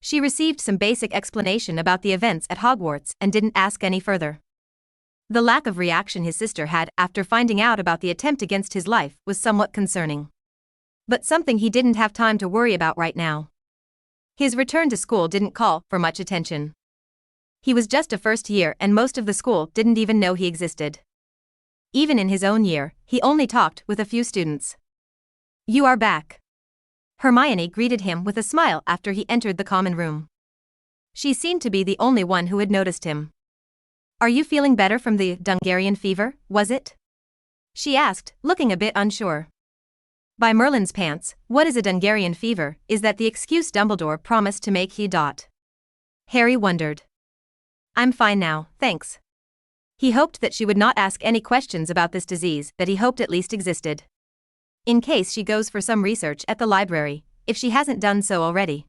She received some basic explanation about the events at Hogwarts and didn't ask any further. The lack of reaction his sister had after finding out about the attempt against his life was somewhat concerning. But something he didn't have time to worry about right now. His return to school didn't call for much attention. He was just a first year and most of the school didn't even know he existed. Even in his own year, he only talked with a few students. "You are back." Hermione greeted him with a smile after he entered the common room. She seemed to be the only one who had noticed him. "Are you feeling better from the Dungarian fever, was it?" she asked, looking a bit unsure. By Merlin's pants, what is a Dungarian fever? Is that the excuse Dumbledore promised to make he dot? Harry wondered. "I'm fine now, thanks." He hoped that she would not ask any questions about this disease that he hoped at least existed. In case she goes for some research at the library, if she hasn't done so already.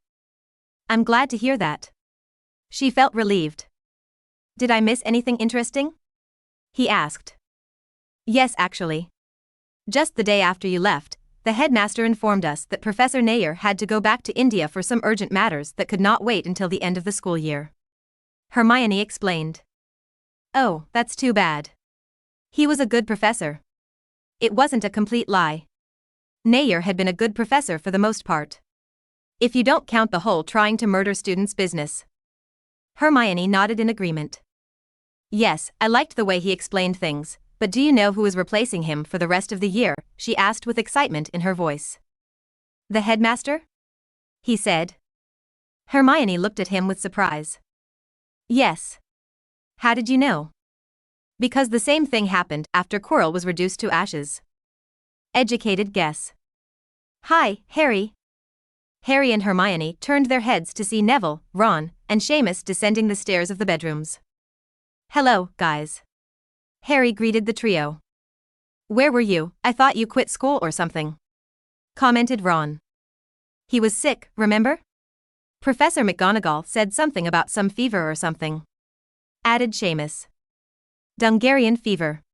"I'm glad to hear that." She felt relieved. "Did I miss anything interesting?" he asked. "Yes, actually. Just the day after you left, the headmaster informed us that Professor Nair had to go back to India for some urgent matters that could not wait until the end of the school year." Hermione explained. "Oh, that's too bad. He was a good professor." It wasn't a complete lie. Nair had been a good professor for the most part. If you don't count the whole trying to murder students business. Hermione nodded in agreement. "Yes, I liked the way he explained things, but do you know who is replacing him for the rest of the year?" she asked with excitement in her voice. "The headmaster?" he said. Hermione looked at him with surprise. "Yes. How did you know?" "Because the same thing happened after Quirrell was reduced to ashes." Educated guess. "Hi, Harry." Harry and Hermione turned their heads to see Neville, Ron, and Seamus descending the stairs of the bedrooms. "Hello, guys." Harry greeted the trio. "Where were you? I thought you quit school or something," commented Ron. "He was sick, remember? Professor McGonagall said something about some fever or something," added Seamus. "Dungarian fever,"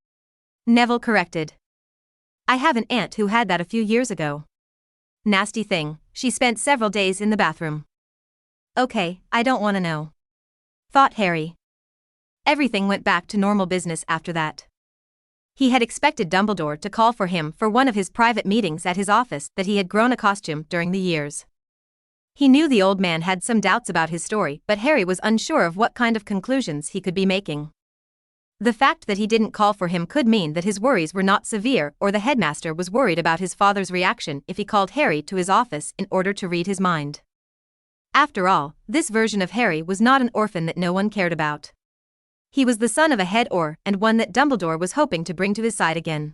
Neville corrected. "I have an aunt who had that a few years ago. Nasty thing, she spent several days in the bathroom." "Okay, I don't want to know," thought Harry. Everything went back to normal business after that. He had expected Dumbledore to call for him for one of his private meetings at his office that he had grown accustomed during the years. He knew the old man had some doubts about his story, but Harry was unsure of what kind of conclusions he could be making. The fact that he didn't call for him could mean that his worries were not severe, or the headmaster was worried about his father's reaction if he called Harry to his office in order to read his mind. After all, this version of Harry was not an orphan that no one cared about. He was the son of a head or, and one that Dumbledore was hoping to bring to his side again.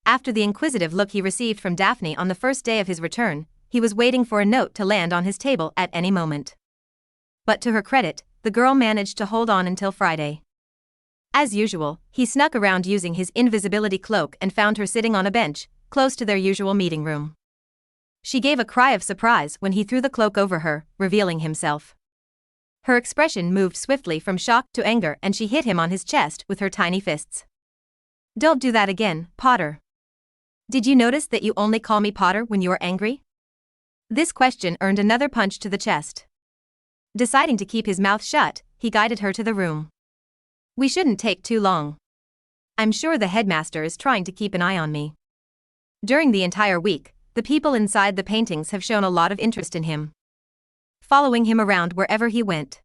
After the inquisitive look he received from Daphne on the first day of his return, he was waiting for a note to land on his table at any moment. But to her credit, the girl managed to hold on until Friday. As usual, he snuck around using his invisibility cloak and found her sitting on a bench, close to their usual meeting room. She gave a cry of surprise when he threw the cloak over her, revealing himself. Her expression moved swiftly from shock to anger and she hit him on his chest with her tiny fists. "Don't do that again, Potter. Did you notice that you only call me Potter when you are angry?" This question earned another punch to the chest. Deciding to keep his mouth shut, he guided her to the room. "We shouldn't take too long. I'm sure the headmaster is trying to keep an eye on me." During the entire week, the people inside the paintings have shown a lot of interest in him, following him around wherever he went.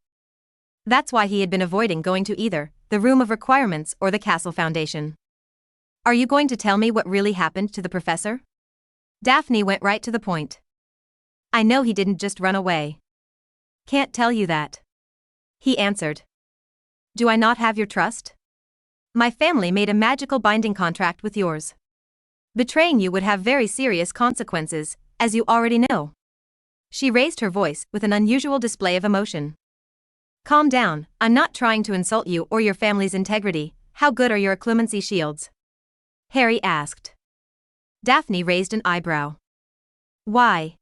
That's why he had been avoiding going to either the Room of Requirements or the Castle Foundation. Are you going to tell me what really happened to the professor? Daphne went right to the point. I know he didn't just run away. Can't tell you that. He answered. Do I not have your trust? My family made a magical binding contract with yours. Betraying you would have very serious consequences, as you already know. She raised her voice with an unusual display of emotion. Calm down, I'm not trying to insult you or your family's integrity. How good are your occlumency shields? Harry asked. Daphne raised an eyebrow. Why?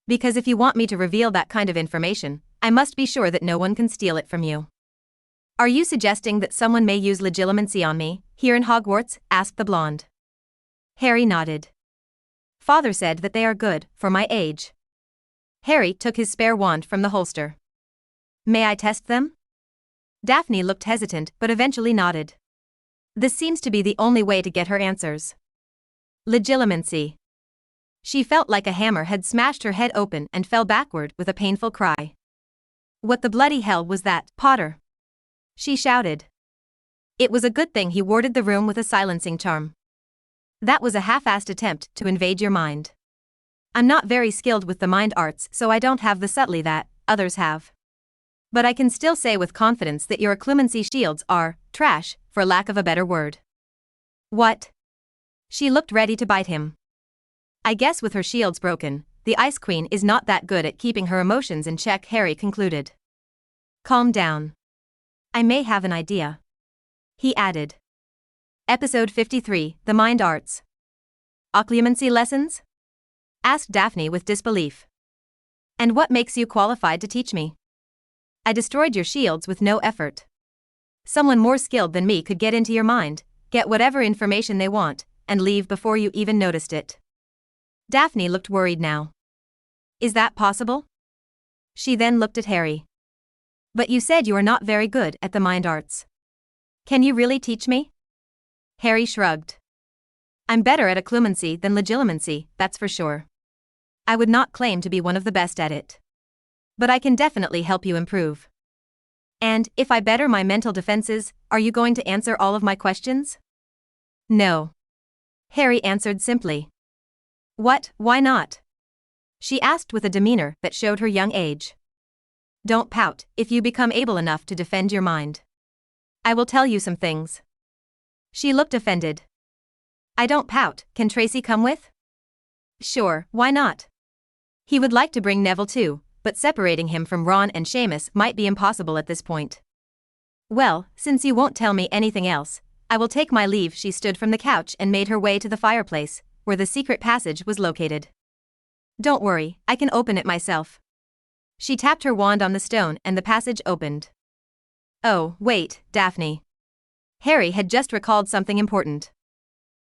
Because if you want me to reveal that kind of information, I must be sure that no one can steal it from you. Are you suggesting that someone may use legilimency on me, here in Hogwarts? Asked the blonde. Harry nodded. Father said that they are good, for my age. Harry took his spare wand from the holster. May I test them? Daphne looked hesitant but eventually nodded. This seems to be the only way to get her answers. Legilimency. She felt like a hammer had smashed her head open and fell backward with a painful cry. What the bloody hell was that, Potter? She shouted. It was a good thing he warded the room with a silencing charm. That was a half-assed attempt to invade your mind. I'm not very skilled with the mind arts, so I don't have the subtlety that others have. But I can still say with confidence that your occlumency shields are trash, for lack of a better word. What? She looked ready to bite him. I guess with her shields broken, the Ice Queen is not that good at keeping her emotions in check, Harry concluded. Calm down. I may have an idea. He added. Episode 53, The Mind Arts. Occlumency lessons? Asked Daphne with disbelief. And what makes you qualified to teach me? I destroyed your shields with no effort. Someone more skilled than me could get into your mind, get whatever information they want, and leave before you even noticed it. Daphne looked worried now. Is that possible? She then looked at Harry. But you said you are not very good at the mind arts. Can you really teach me? Harry shrugged. I'm better at occlumency than legilimency, that's for sure. I would not claim to be one of the best at it. But I can definitely help you improve. And, if I better my mental defenses, are you going to answer all of my questions? No. Harry answered simply. What, why not? She asked with a demeanor that showed her young age. Don't pout, if you become able enough to defend your mind. I will tell you some things. She looked offended. I don't pout, can Tracy come with? Sure, why not? He would like to bring Neville too, but separating him from Ron and Seamus might be impossible at this point. Well, since you won't tell me anything else, I will take my leave. She stood from the couch and made her way to the fireplace, where the secret passage was located. Don't worry, I can open it myself. She tapped her wand on the stone and the passage opened. Oh, wait, Daphne. Harry had just recalled something important.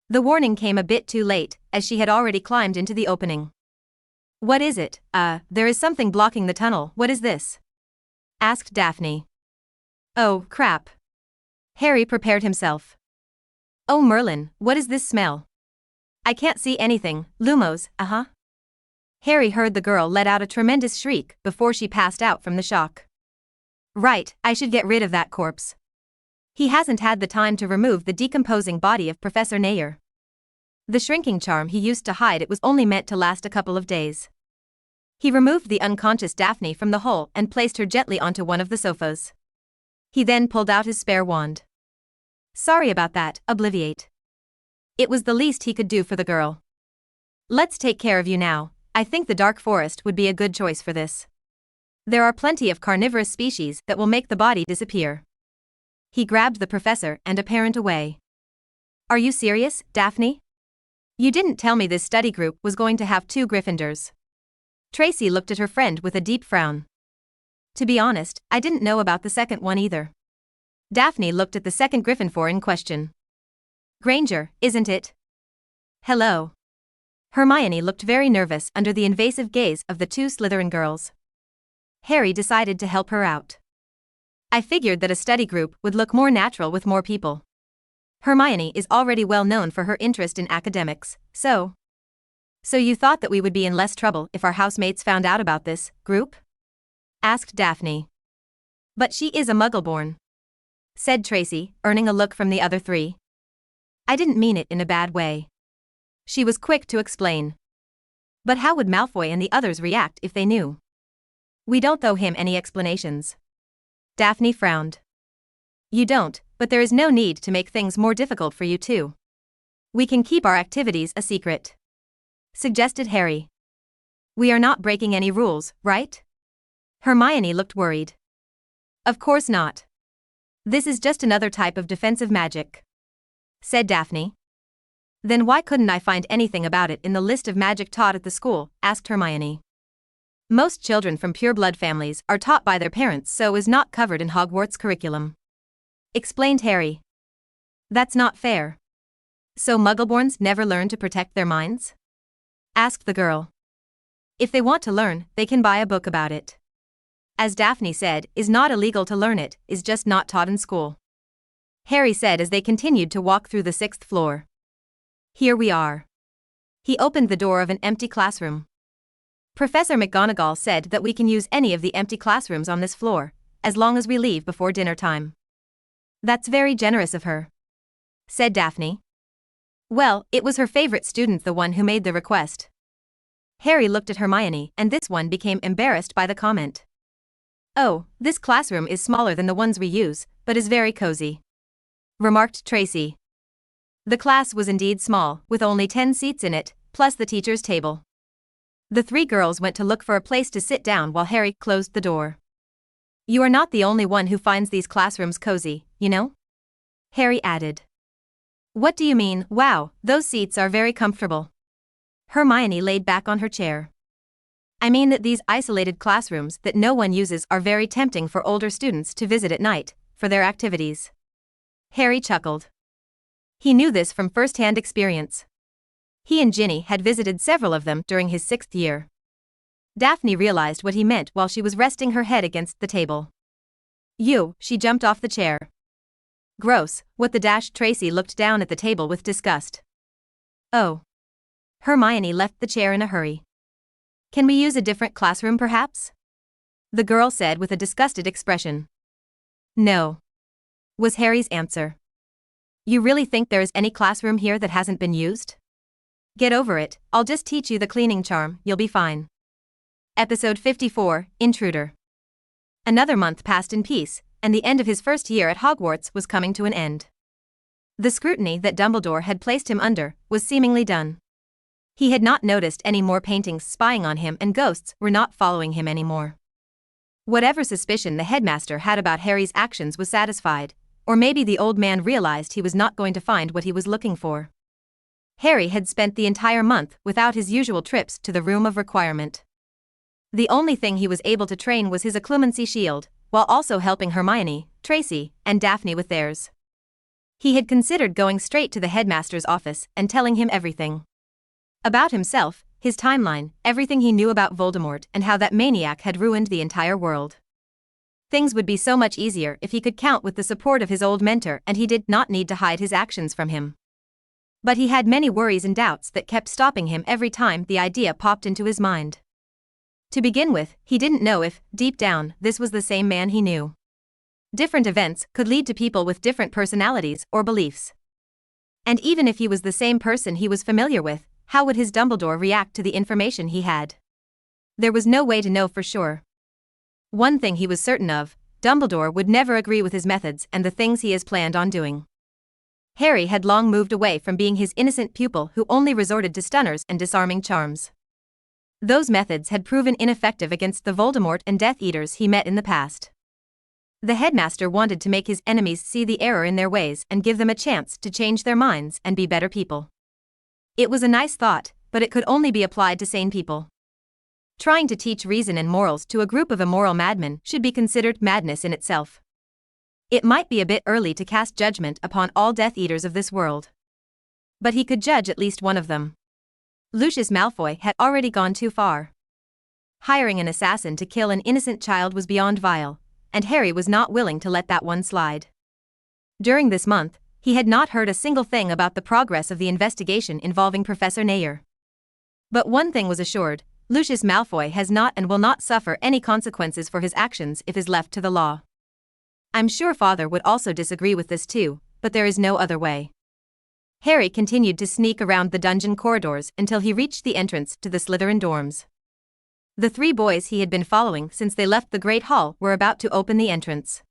The warning came a bit too late, as she had already climbed into the opening. What is it? There is something blocking the tunnel. What is this? Asked Daphne. Oh, crap. Harry prepared himself. Oh Merlin, what is this smell? I can't see anything. Lumos, Harry heard the girl let out a tremendous shriek before she passed out from the shock. Right, I should get rid of that corpse. He hasn't had the time to remove the decomposing body of Professor Nayer. The shrinking charm he used to hide it was only meant to last a couple of days. He removed the unconscious Daphne from the hole and placed her gently onto one of the sofas. He then pulled out his spare wand. Sorry about that, Obliviate. It was the least he could do for the girl. Let's take care of you now. I think the Dark Forest would be a good choice for this. There are plenty of carnivorous species that will make the body disappear. He grabbed the professor and a parent away. Are you serious, Daphne? You didn't tell me this study group was going to have 2 Gryffindors. Tracy looked at her friend with a deep frown. To be honest, I didn't know about the second one either. Daphne looked at the second Gryffindor in question. Granger, isn't it? Hello. Hermione looked very nervous under the invasive gaze of the 2 Slytherin girls. Harry decided to help her out. I figured that a study group would look more natural with more people. Hermione is already well known for her interest in academics, so you thought that we would be in less trouble if our housemates found out about this group? Asked Daphne. But she is a Muggleborn, said Tracy, earning a look from the other 3. I didn't mean it in a bad way. She was quick to explain. But how would Malfoy and the others react if they knew? We don't owe him any explanations. Daphne frowned. You don't, but there is no need to make things more difficult for you too. We can keep our activities a secret, suggested Harry. We are not breaking any rules, right? Hermione looked worried. Of course not. This is just another type of defensive magic, said Daphne. Then why couldn't I find anything about it in the list of magic taught at the school? Asked Hermione. Most children from pure-blood families are taught by their parents, so is not covered in Hogwarts curriculum, explained Harry. That's not fair. So Muggleborns never learn to protect their minds? Asked the girl. If they want to learn, they can buy a book about it. As Daphne said, is not illegal to learn it, is just not taught in school, Harry said as they continued to walk through the 6th floor. Here we are. He opened the door of an empty classroom. Professor McGonagall said that we can use any of the empty classrooms on this floor, as long as we leave before dinner time. That's very generous of her, said Daphne. Well, it was her favorite student, the one who made the request. Harry looked at Hermione, and this one became embarrassed by the comment. Oh, this classroom is smaller than the ones we use, but is very cozy, remarked Tracy. The class was indeed small, with only 10 seats in it, plus the teacher's table. The 3 girls went to look for a place to sit down while Harry closed the door. You are not the only one who finds these classrooms cozy, you know? Harry added. What do you mean? Wow, those seats are very comfortable. Hermione laid back on her chair. I mean that these isolated classrooms that no one uses are very tempting for older students to visit at night, for their activities. Harry chuckled. He knew this from first-hand experience. He and Ginny had visited several of them during his 6th year. Daphne realized what he meant while she was resting her head against the table. She jumped off the chair. Gross, what the dash. Tracy looked down at the table with disgust. Oh. Hermione left the chair in a hurry. Can we use a different classroom perhaps? The girl said with a disgusted expression. No, was Harry's answer. You really think there is any classroom here that hasn't been used? Get over it, I'll just teach you the cleaning charm, you'll be fine. Episode 54, Intruder. Another month passed in peace, and the end of his first year at Hogwarts was coming to an end. The scrutiny that Dumbledore had placed him under was seemingly done. He had not noticed any more paintings spying on him, and ghosts were not following him anymore. Whatever suspicion the headmaster had about Harry's actions was satisfied, or maybe the old man realized he was not going to find what he was looking for. Harry had spent the entire month without his usual trips to the Room of Requirement. The only thing he was able to train was his occlumency shield, while also helping Hermione, Tracy, and Daphne with theirs. He had considered going straight to the headmaster's office and telling him everything. About himself, his timeline, everything he knew about Voldemort and how that maniac had ruined the entire world. Things would be so much easier if he could count with the support of his old mentor and he did not need to hide his actions from him. But he had many worries and doubts that kept stopping him every time the idea popped into his mind. To begin with, he didn't know if, deep down, this was the same man he knew. Different events could lead to people with different personalities or beliefs. And even if he was the same person he was familiar with, how would his Dumbledore react to the information he had? There was no way to know for sure. One thing he was certain of, Dumbledore would never agree with his methods and the things he has planned on doing. Harry had long moved away from being his innocent pupil who only resorted to stunners and disarming charms. Those methods had proven ineffective against the Voldemort and Death Eaters he met in the past. The headmaster wanted to make his enemies see the error in their ways and give them a chance to change their minds and be better people. It was a nice thought, but it could only be applied to sane people. Trying to teach reason and morals to a group of immoral madmen should be considered madness in itself. It might be a bit early to cast judgment upon all Death Eaters of this world. But he could judge at least one of them. Lucius Malfoy had already gone too far. Hiring an assassin to kill an innocent child was beyond vile, and Harry was not willing to let that one slide. During this month, he had not heard a single thing about the progress of the investigation involving Professor Nair. But one thing was assured, Lucius Malfoy has not and will not suffer any consequences for his actions if is left to the law. I'm sure Father would also disagree with this too, but there is no other way. Harry continued to sneak around the dungeon corridors until he reached the entrance to the Slytherin dorms. The three boys he had been following since they left the Great Hall were about to open the entrance.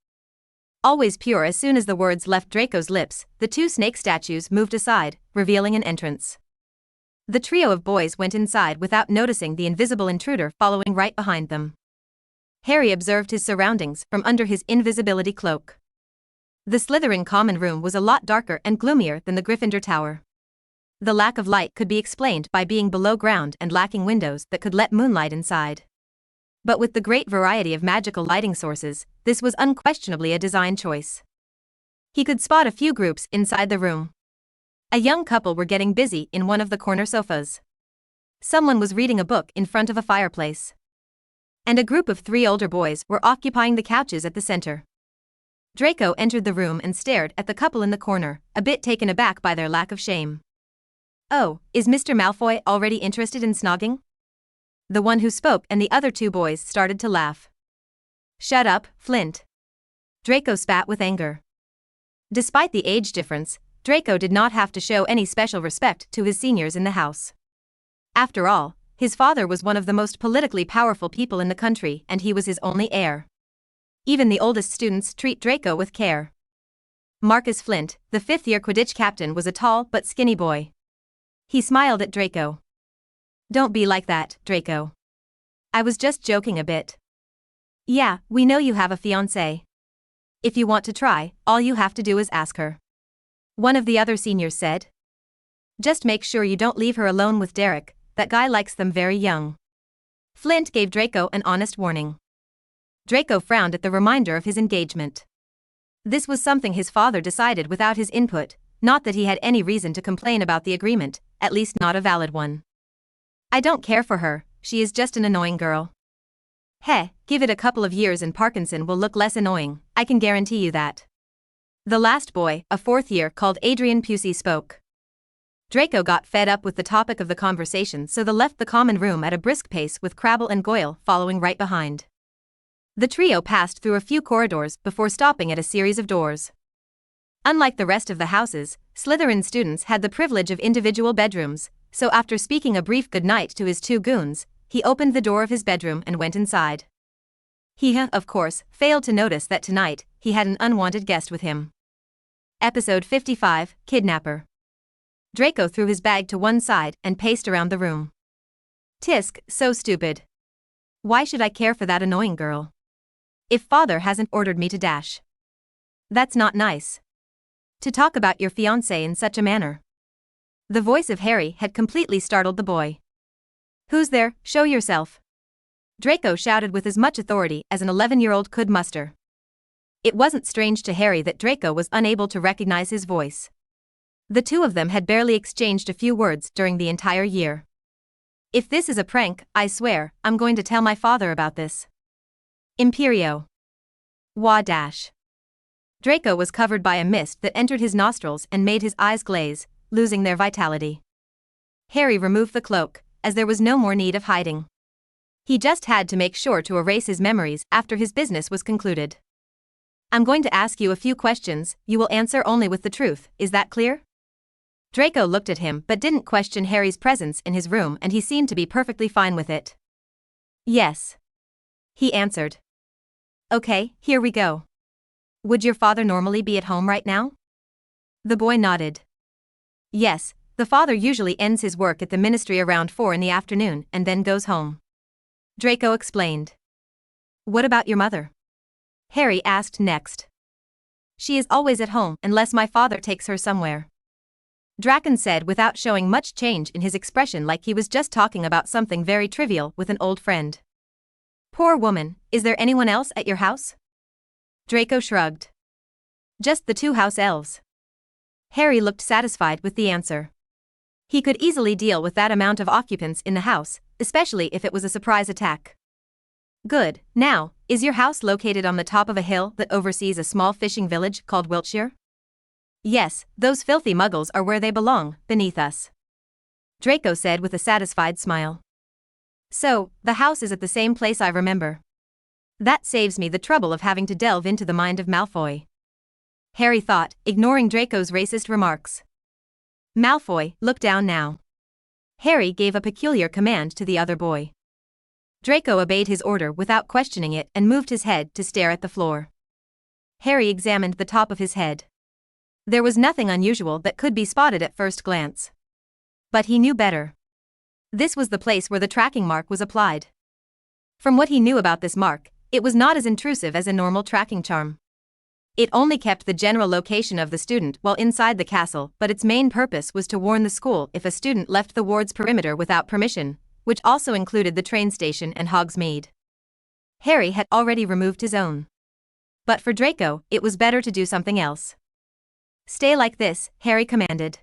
Always pure, as soon as the words left Draco's lips, the two snake statues moved aside, revealing an entrance. The trio of boys went inside without noticing the invisible intruder following right behind them. Harry observed his surroundings from under his invisibility cloak. The Slytherin common room was a lot darker and gloomier than the Gryffindor tower. The lack of light could be explained by being below ground and lacking windows that could let moonlight inside. But with the great variety of magical lighting sources, this was unquestionably a design choice. He could spot a few groups inside the room. A young couple were getting busy in one of the corner sofas. Someone was reading a book in front of a fireplace. And a group of three older boys were occupying the couches at the center. Draco entered the room and stared at the couple in the corner, a bit taken aback by their lack of shame. "Oh, is Mr. Malfoy already interested in snogging?" The one who spoke and the other two boys started to laugh. "Shut up, Flint." Draco spat with anger. Despite the age difference, Draco did not have to show any special respect to his seniors in the house. After all, his father was one of the most politically powerful people in the country and he was his only heir. Even the oldest students treat Draco with care. Marcus Flint, the fifth-year Quidditch captain, was a tall but skinny boy. He smiled at Draco. "Don't be like that, Draco. I was just joking a bit. Yeah, we know you have a fiancée. If you want to try, all you have to do is ask her," one of the other seniors said. "Just make sure you don't leave her alone with Derek, that guy likes them very young." Flint gave Draco an honest warning. Draco frowned at the reminder of his engagement. This was something his father decided without his input, not that he had any reason to complain about the agreement, at least not a valid one. "I don't care for her, she is just an annoying girl." "Heh, give it a couple of years and Parkinson will look less annoying, I can guarantee you that." The last boy, a fourth year called Adrian Pusey, spoke. Draco got fed up with the topic of the conversation, so they left the common room at a brisk pace with Crabble and Goyle following right behind. The trio passed through a few corridors before stopping at a series of doors. Unlike the rest of the houses, Slytherin students had the privilege of individual bedrooms, so after speaking a brief goodnight to his two goons, he opened the door of his bedroom and went inside. He, of course, failed to notice that tonight, he had an unwanted guest with him. Episode 55, Kidnapper. Draco threw his bag to one side and paced around the room. "Tisk, so stupid. Why should I care for that annoying girl? If father hasn't ordered me to dash. That's not nice. To talk about your fiancé in such a manner." The voice of Harry had completely startled the boy. "Who's there? Show yourself," Draco shouted with as much authority as an 11-year-old could muster. It wasn't strange to Harry that Draco was unable to recognize his voice. The two of them had barely exchanged a few words during the entire year. "If this is a prank, I swear, I'm going to tell my father about this. Imperio. Wah dash." Draco was covered by a mist that entered his nostrils and made his eyes glaze, losing their vitality. Harry removed the cloak, as there was no more need of hiding. He just had to make sure to erase his memories after his business was concluded. "I'm going to ask you a few questions, you will answer only with the truth, is that clear?" Draco looked at him but didn't question Harry's presence in his room and he seemed to be perfectly fine with it. "Yes," he answered. "Okay, here we go. Would your father normally be at home right now?" The boy nodded. "Yes, the father usually ends his work at the ministry around 4 in the afternoon and then goes home," Draco explained. "What about your mother?" Harry asked next. "She is always at home unless my father takes her somewhere," Draken said without showing much change in his expression, like he was just talking about something very trivial with an old friend. "Poor woman, is there anyone else at your house?" Draco shrugged. "Just the two house elves." Harry looked satisfied with the answer. He could easily deal with that amount of occupants in the house, especially if it was a surprise attack. "Good, now, is your house located on the top of a hill that oversees a small fishing village called Wiltshire?" "Yes, those filthy muggles are where they belong, beneath us," Draco said with a satisfied smile. "So, the house is at the same place I remember. That saves me the trouble of having to delve into the mind of Malfoy," Harry thought, ignoring Draco's racist remarks. Malfoy, look down now. Harry gave a peculiar command to the other boy. Draco obeyed his order without questioning it and moved his head to stare at the floor. Harry examined the top of his head. There was nothing unusual that could be spotted at first glance. But he knew better. This was the place where the tracking mark was applied. From what he knew about this mark, it was not as intrusive as a normal tracking charm. It only kept the general location of the student while inside the castle, but its main purpose was to warn the school if a student left the ward's perimeter without permission, which also included the train station and Hogsmeade. Harry had already removed his own. But for Draco, it was better to do something else. Stay like this, Harry commanded.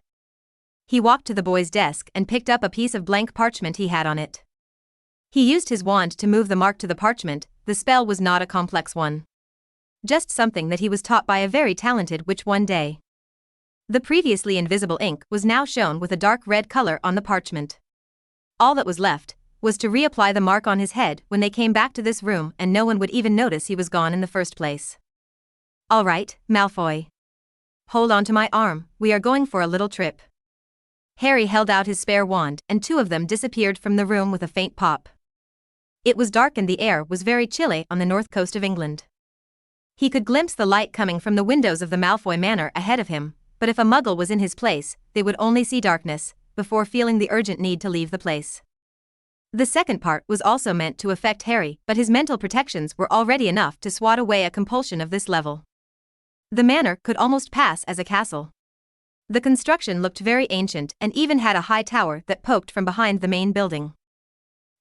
He walked to the boy's desk and picked up a piece of blank parchment he had on it. He used his wand to move the mark to the parchment. The spell was not a complex one. Just something that he was taught by a very talented witch one day. The previously invisible ink was now shown with a dark red color on the parchment. All that was left was to reapply the mark on his head when they came back to this room, and no one would even notice he was gone in the first place. All right, Malfoy. Hold on to my arm, we are going for a little trip. Harry held out his spare wand, and two of them disappeared from the room with a faint pop. It was dark and the air was very chilly on the north coast of England. He could glimpse the light coming from the windows of the Malfoy Manor ahead of him, but if a muggle was in his place, they would only see darkness, before feeling the urgent need to leave the place. The second part was also meant to affect Harry, but his mental protections were already enough to swat away a compulsion of this level. The manor could almost pass as a castle. The construction looked very ancient and even had a high tower that poked from behind the main building.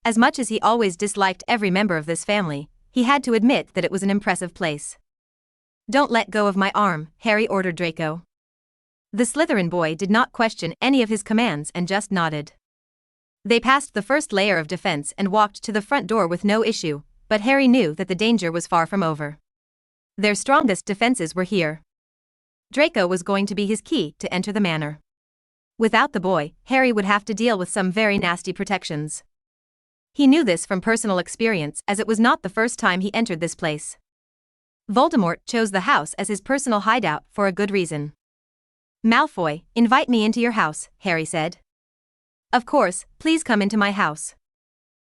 As much as he always disliked every member of this family, he had to admit that it was an impressive place. Don't let go of my arm, Harry ordered Draco. The Slytherin boy did not question any of his commands and just nodded. They passed the first layer of defense and walked to the front door with no issue, but Harry knew that the danger was far from over. Their strongest defenses were here. Draco was going to be his key to enter the manor. Without the boy, Harry would have to deal with some very nasty protections. He knew this from personal experience, as it was not the first time he entered this place. Voldemort chose the house as his personal hideout for a good reason. Malfoy, invite me into your house, Harry said. Of course, please come into my house.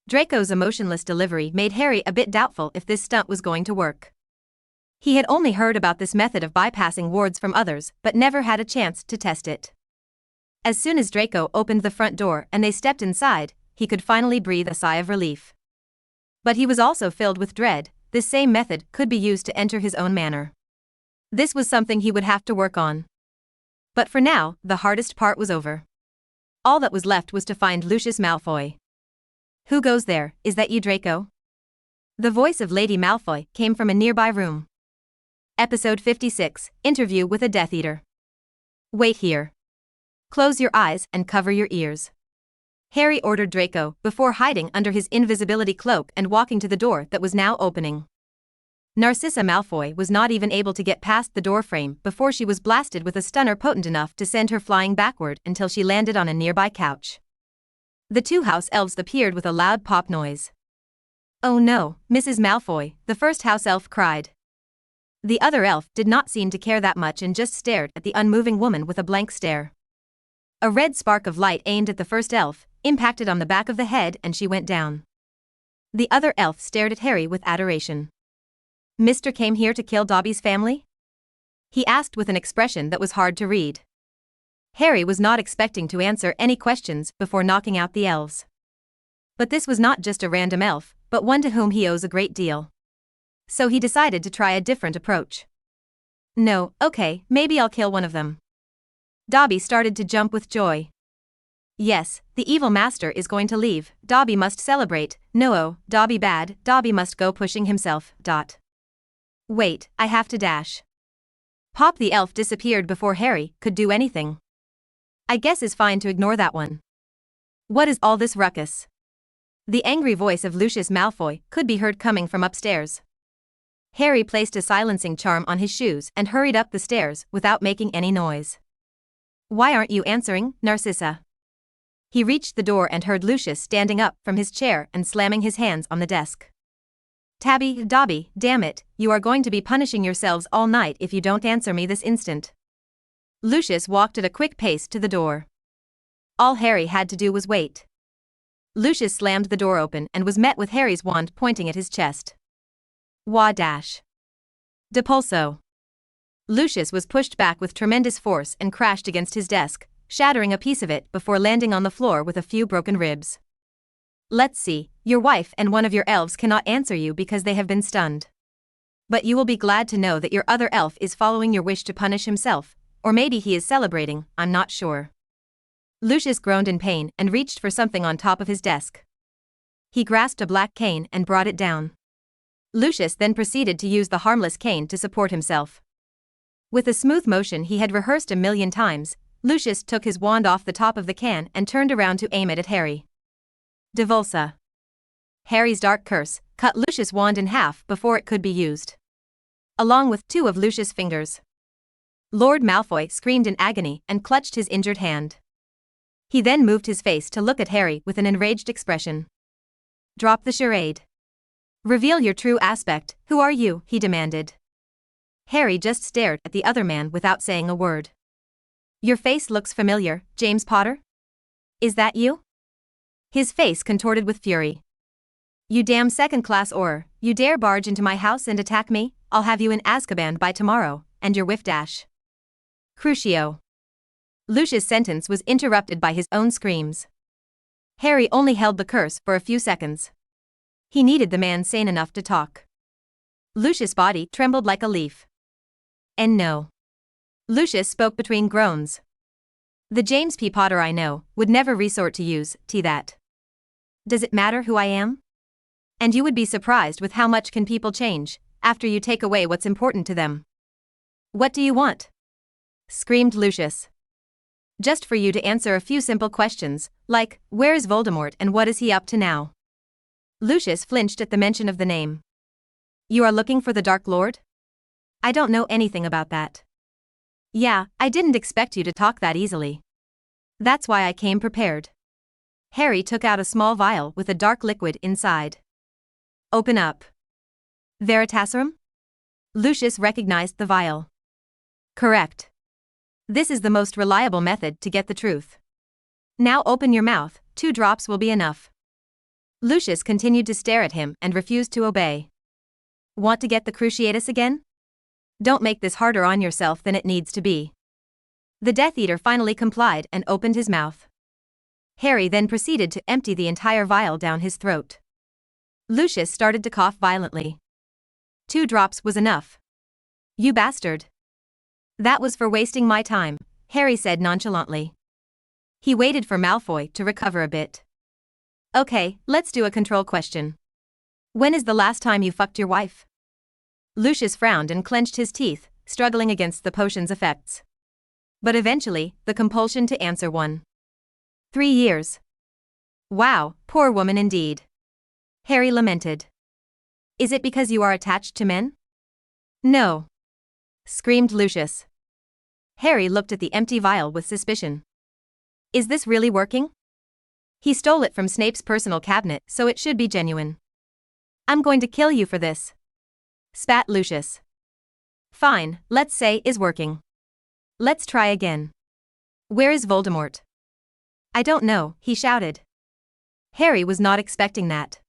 Draco's emotionless delivery made Harry a bit doubtful if this stunt was going to work. He had only heard about this method of bypassing wards from others, but never had a chance to test it. As soon as Draco opened the front door and they stepped inside, he could finally breathe a sigh of relief. But he was also filled with dread. This same method could be used to enter his own manor. This was something he would have to work on. But for now, the hardest part was over. All that was left was to find Lucius Malfoy. Who goes there, is that you, Draco? The voice of Lady Malfoy came from a nearby room. Episode 56, Interview with a Death Eater. Wait here. Close your eyes and cover your ears. Harry ordered Draco, before hiding under his invisibility cloak and walking to the door that was now opening. Narcissa Malfoy was not even able to get past the doorframe before she was blasted with a stunner potent enough to send her flying backward until she landed on a nearby couch. The two house elves appeared with a loud pop noise. Oh no, Mrs. Malfoy, the first house elf cried. The other elf did not seem to care that much and just stared at the unmoving woman with a blank stare. A red spark of light aimed at the first elf, impacted on the back of the head, and she went down. The other elf stared at Harry with adoration. Mr. came here to kill Dobby's family? He asked with an expression that was hard to read. Harry was not expecting to answer any questions before knocking out the elves. But this was not just a random elf, but one to whom he owes a great deal. So he decided to try a different approach. No, okay, maybe I'll kill one of them. Dobby started to jump with joy. Yes, the evil master is going to leave, Dobby must celebrate, no, Dobby bad, Dobby must go pushing himself, ... Wait, I have to dash. Pop the elf disappeared before Harry could do anything. I guess it's fine to ignore that one. What is all this ruckus? The angry voice of Lucius Malfoy could be heard coming from upstairs. Harry placed a silencing charm on his shoes and hurried up the stairs without making any noise. Why aren't you answering, Narcissa? He reached the door and heard Lucius standing up from his chair and slamming his hands on the desk. Tabby, Dobby, damn it, you are going to be punishing yourselves all night if you don't answer me this instant. Lucius walked at a quick pace to the door. all Harry had to do was wait. Lucius slammed the door open and was met with Harry's wand pointing at his chest. Wah dash. Depulso. Lucius was pushed back with tremendous force and crashed against his desk, shattering a piece of it before landing on the floor with a few broken ribs. Let's see, your wife and one of your elves cannot answer you because they have been stunned. But you will be glad to know that your other elf is following your wish to punish himself, or maybe he is celebrating, I'm not sure. Lucius groaned in pain and reached for something on top of his desk. He grasped a black cane and brought it down. Lucius then proceeded to use the harmless cane to support himself. With a smooth motion he had rehearsed a million times, Lucius took his wand off the top of the can and turned around to aim it at Harry. Devulsa. Harry's dark curse cut Lucius' wand in half before it could be used. Along with 2 of Lucius' fingers. Lord Malfoy screamed in agony and clutched his injured hand. He then moved his face to look at Harry with an enraged expression. Drop the charade. Reveal your true aspect, who are you? He demanded. Harry just stared at the other man without saying a word. Your face looks familiar, James Potter? Is that you? His face contorted with fury. You damn second-class Auror, you dare barge into my house and attack me? I'll have you in Azkaban by tomorrow, and your whiff dash. Crucio. Lucius' sentence was interrupted by his own screams. Harry only held the curse for a few seconds. He needed the man sane enough to talk. Lucius' body trembled like a leaf. And no. Lucius spoke between groans. The James P. Potter I know would never resort to use that. Does it matter who I am? And you would be surprised with how much can people change after you take away what's important to them. What do you want? Screamed Lucius. Just for you to answer a few simple questions, like, where is Voldemort and what is he up to now? Lucius flinched at the mention of the name. You are looking for the Dark Lord? I don't know anything about that. Yeah, I didn't expect you to talk that easily. That's why I came prepared. Harry took out a small vial with a dark liquid inside. Open up. Veritaserum? Lucius recognized the vial. Correct. This is the most reliable method to get the truth. Now open your mouth, 2 drops will be enough. Lucius continued to stare at him and refused to obey. Want to get the Cruciatus again? Don't make this harder on yourself than it needs to be. The Death Eater finally complied and opened his mouth. Harry then proceeded to empty the entire vial down his throat. Lucius started to cough violently. 2 drops was enough. You bastard. That was for wasting my time, Harry said nonchalantly. He waited for Malfoy to recover a bit. Okay, let's do a control question. When is the last time you fucked your wife? Lucius frowned and clenched his teeth, struggling against the potion's effects. But eventually, the compulsion to answer won. 3 years. Wow, poor woman indeed. Harry lamented. Is it because you are attached to men? No. Screamed Lucius. Harry looked at the empty vial with suspicion. Is this really working? He stole it from Snape's personal cabinet, so it should be genuine. I'm going to kill you for this. Spat Lucius. Fine, let's say is working. Let's try again. Where is Voldemort? I don't know, he shouted. Harry was not expecting that.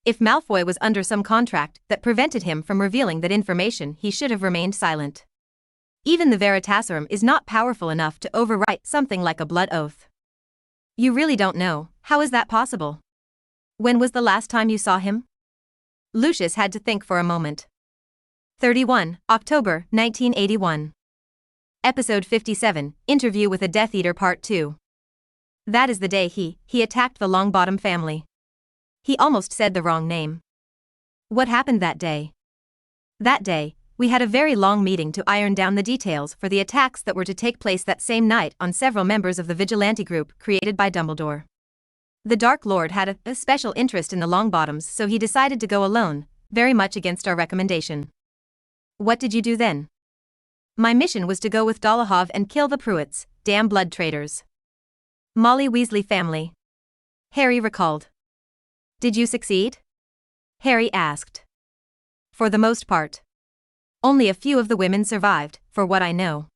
If Malfoy was under some contract that prevented him from revealing that information, he should have remained silent. Even the Veritaserum is not powerful enough to overwrite something like a blood oath. You really don't know, how is that possible? When was the last time you saw him? Lucius had to think for a moment. 31, October, 1981. Episode 57, Interview with a Death Eater Part 2. That is the day he attacked the Longbottom family. He almost said the wrong name. What happened that day? That day, we had a very long meeting to iron down the details for the attacks that were to take place that same night on several members of the vigilante group created by Dumbledore. The Dark Lord had a special interest in the Longbottoms, so he decided to go alone, very much against our recommendation. What did you do then? My mission was to go with Dolohov and kill the Pruitts, damn blood traitors. Molly Weasley family. Harry recalled. Did you succeed? Harry asked. For the most part. Only a few of the women survived, for what I know.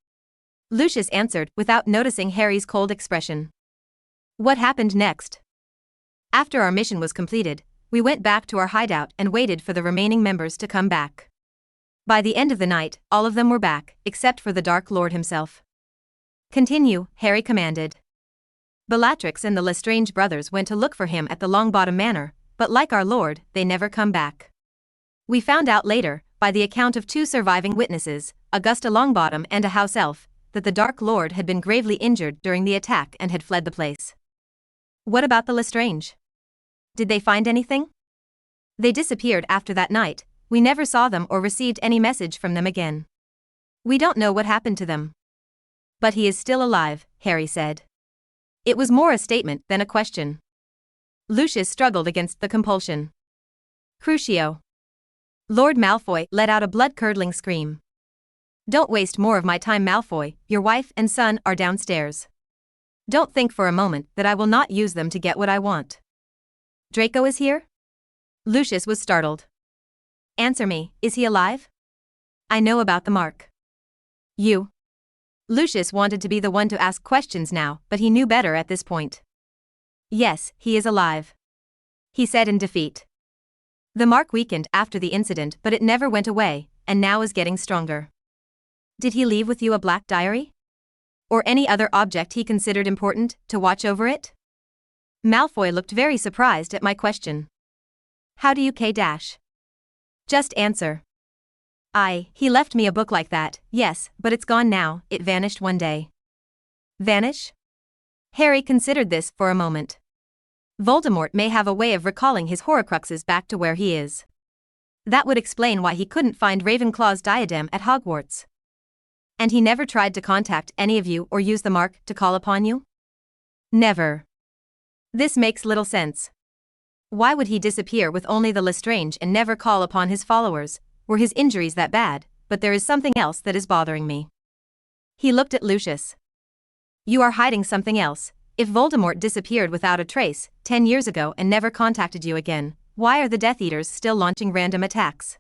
Lucius answered without noticing Harry's cold expression. What happened next? After our mission was completed, we went back to our hideout and waited for the remaining members to come back. By the end of the night, all of them were back, except for the Dark Lord himself. Continue, Harry commanded. Bellatrix and the Lestrange brothers went to look for him at the Longbottom Manor, but like our lord, they never come back. We found out later, by the account of two surviving witnesses, Augusta Longbottom and a house elf, that the Dark Lord had been gravely injured during the attack and had fled the place. What about the Lestrange? Did they find anything? They disappeared after that night. We never saw them or received any message from them again. We don't know what happened to them. But he is still alive, Harry said. It was more a statement than a question. Lucius struggled against the compulsion. Crucio. Lord Malfoy let out a blood-curdling scream. Don't waste more of my time, Malfoy. Your wife and son are downstairs. Don't think for a moment that I will not use them to get what I want. Draco is here? Lucius was startled. Answer me, is he alive? I know about the mark. You. Lucius wanted to be the one to ask questions now, but he knew better at this point. Yes, he is alive. He said in defeat. The mark weakened after the incident, but it never went away, and now is getting stronger. Did he leave with you a black diary? Or any other object he considered important, to watch over it? Malfoy looked very surprised at my question. How do you K-dash? Just answer. He left me a book like that, yes, but it's gone now, it vanished one day. Vanish? Harry considered this for a moment. Voldemort may have a way of recalling his Horcruxes back to where he is. That would explain why he couldn't find Ravenclaw's diadem at Hogwarts. And he never tried to contact any of you or use the mark to call upon you? Never. This makes little sense. Why would he disappear with only the Lestrange and never call upon his followers? Were his injuries that bad? But there is something else that is bothering me. He looked at Lucius. You are hiding something else. If Voldemort disappeared without a trace 10 years ago and never contacted you again, why are the Death Eaters still launching random attacks?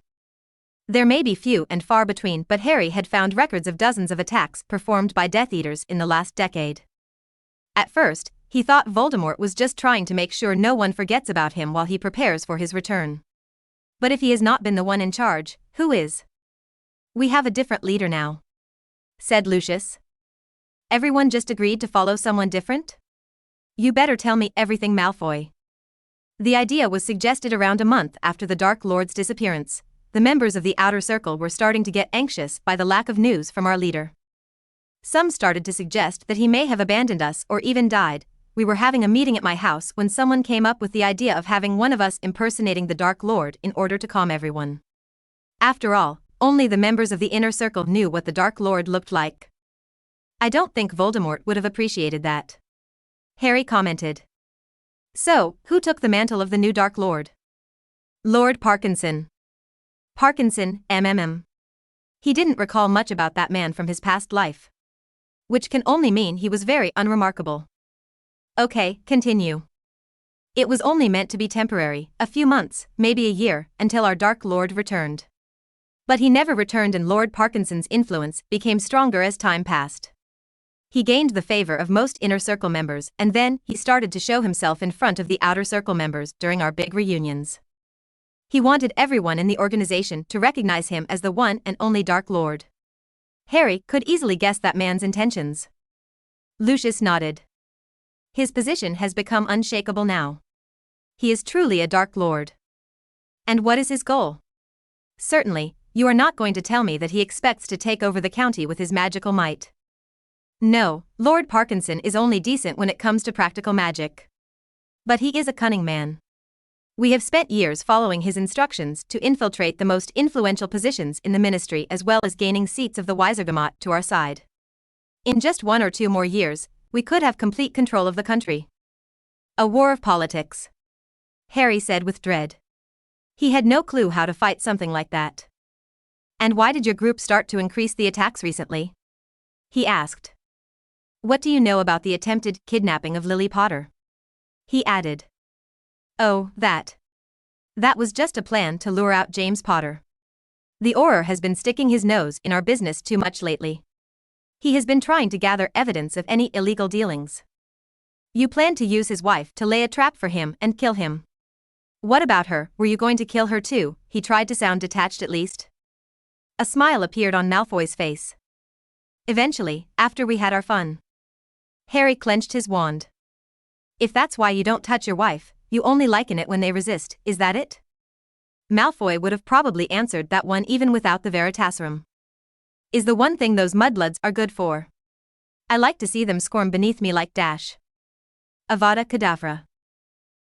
There may be few and far between, but Harry had found records of dozens of attacks performed by Death Eaters in the last decade. At first, he thought Voldemort was just trying to make sure no one forgets about him while he prepares for his return. But if he has not been the one in charge, who is? We have a different leader now, said Lucius. Everyone just agreed to follow someone different? You better tell me everything, Malfoy. The idea was suggested around a month after the Dark Lord's disappearance. The members of the Outer Circle were starting to get anxious by the lack of news from our leader. Some started to suggest that he may have abandoned us or even died. We were having a meeting at my house when someone came up with the idea of having one of us impersonating the Dark Lord in order to calm everyone. After all, only the members of the Inner Circle knew what the Dark Lord looked like. I don't think Voldemort would have appreciated that. Harry commented. So, who took the mantle of the new Dark Lord? Lord Parkinson. Parkinson, He didn't recall much about that man from his past life. Which can only mean he was very unremarkable. Okay, continue. It was only meant to be temporary, a few months, maybe a year, until our Dark Lord returned. But he never returned, and Lord Parkinson's influence became stronger as time passed. He gained the favor of most Inner Circle members, and then he started to show himself in front of the Outer Circle members during our big reunions. He wanted everyone in the organization to recognize him as the one and only Dark Lord. Harry could easily guess that man's intentions. Lucius nodded. His position has become unshakable now. He is truly a Dark Lord. And what is his goal? Certainly, you are not going to tell me that he expects to take over the county with his magical might. No, Lord Parkinson is only decent when it comes to practical magic. But he is a cunning man. We have spent years following his instructions to infiltrate the most influential positions in the ministry as well as gaining seats of the Wisergamot to our side. In just 1 or 2 more years, we could have complete control of the country. A war of politics, Harry said with dread. He had no clue how to fight something like that. And why did your group start to increase the attacks recently? He asked. What do you know about the attempted kidnapping of Lily Potter? He added. Oh, that. That was just a plan to lure out James Potter. The Auror has been sticking his nose in our business too much lately. He has been trying to gather evidence of any illegal dealings. You planned to use his wife to lay a trap for him and kill him. What about her? Were you going to kill her too? He tried to sound detached at least. A smile appeared on Malfoy's face. Eventually, after we had our fun. Harry clenched his wand. If that's why you don't touch your wife, you only liken it when they resist, is that it? Malfoy would have probably answered that one even without the Veritaserum. Is the one thing those mudbloods are good for. I like to see them squirm beneath me like Dash. Avada Kedavra.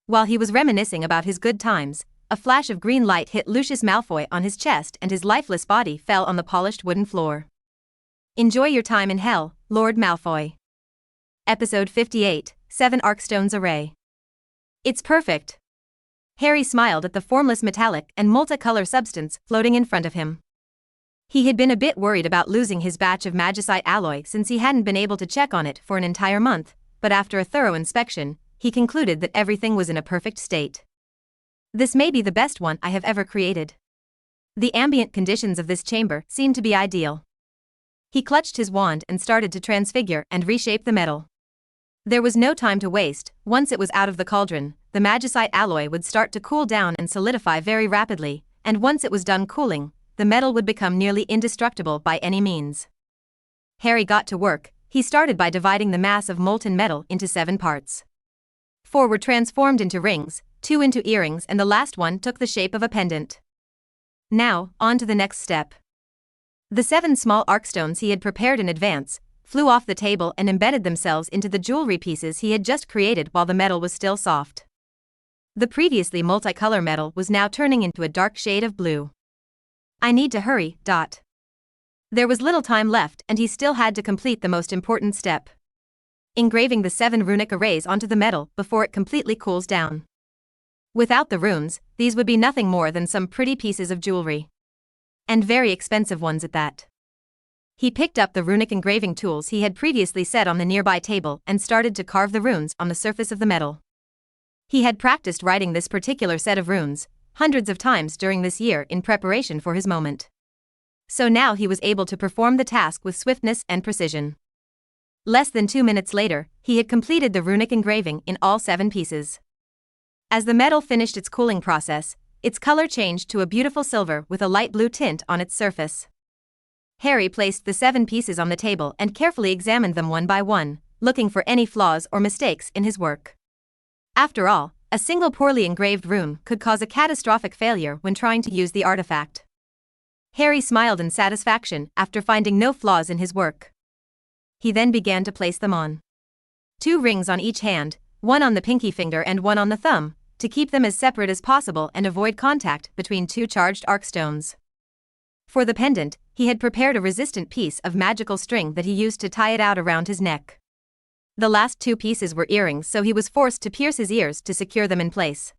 While he was reminiscing about his good times, a flash of green light hit Lucius Malfoy on his chest and his lifeless body fell on the polished wooden floor. Enjoy your time in hell, Lord Malfoy. Episode 58, 7 Arkstones Array. It's perfect. Harry smiled at the formless metallic and multicolor substance floating in front of him. He had been a bit worried about losing his batch of magicite alloy since he hadn't been able to check on it for an entire month, but after a thorough inspection, he concluded that everything was in a perfect state. This may be the best one I have ever created. The ambient conditions of this chamber seemed to be ideal. He clutched his wand and started to transfigure and reshape the metal. There was no time to waste. Once it was out of the cauldron, the magicite alloy would start to cool down and solidify very rapidly, and once it was done cooling, the metal would become nearly indestructible by any means. Harry got to work. He started by dividing the mass of molten metal into 7 parts. 4 were transformed into rings, 2 into earrings, and the last one took the shape of a pendant. Now, on to the next step. The 7 small arkstones he had prepared in advance flew off the table and embedded themselves into the jewelry pieces he had just created while the metal was still soft. The previously multicolor metal was now turning into a dark shade of blue. I need to hurry. There was little time left and he still had to complete the most important step. Engraving the 7 runic arrays onto the metal before it completely cools down. Without the runes, these would be nothing more than some pretty pieces of jewelry. And very expensive ones at that. He picked up the runic engraving tools he had previously set on the nearby table and started to carve the runes on the surface of the metal. He had practiced writing this particular set of runes hundreds of times during this year in preparation for his moment. So now he was able to perform the task with swiftness and precision. Less than 2 minutes later, he had completed the runic engraving in all 7 pieces. As the metal finished its cooling process, its color changed to a beautiful silver with a light blue tint on its surface. Harry placed the 7 pieces on the table and carefully examined them one by one, looking for any flaws or mistakes in his work. After all, a single poorly engraved rune could cause a catastrophic failure when trying to use the artifact. Harry smiled in satisfaction after finding no flaws in his work. He then began to place them on. 2 rings on each hand, one on the pinky finger and one on the thumb, to keep them as separate as possible and avoid contact between 2 charged arkstones. For the pendant, he had prepared a resistant piece of magical string that he used to tie it out around his neck. The last 2 pieces were earrings, so he was forced to pierce his ears to secure them in place.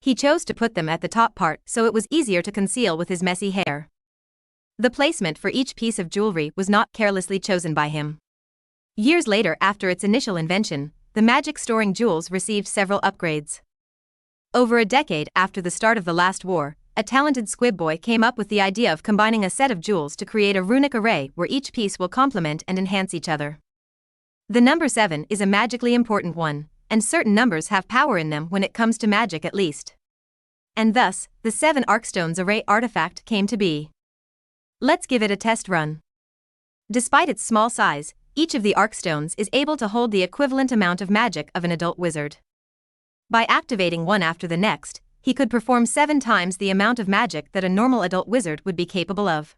He chose to put them at the top part so it was easier to conceal with his messy hair. The placement for each piece of jewelry was not carelessly chosen by him. Years later, after its initial invention, the magic storing jewels received several upgrades. Over a decade after the start of the last war, a talented squib boy came up with the idea of combining a set of jewels to create a runic array where each piece will complement and enhance each other. The number 7 is a magically important one, and certain numbers have power in them when it comes to magic at least. And thus, the 7 Arkstones array artifact came to be. Let's give it a test run. Despite its small size, each of the Arkstones is able to hold the equivalent amount of magic of an adult wizard. By activating one after the next, he could perform 7 times the amount of magic that a normal adult wizard would be capable of.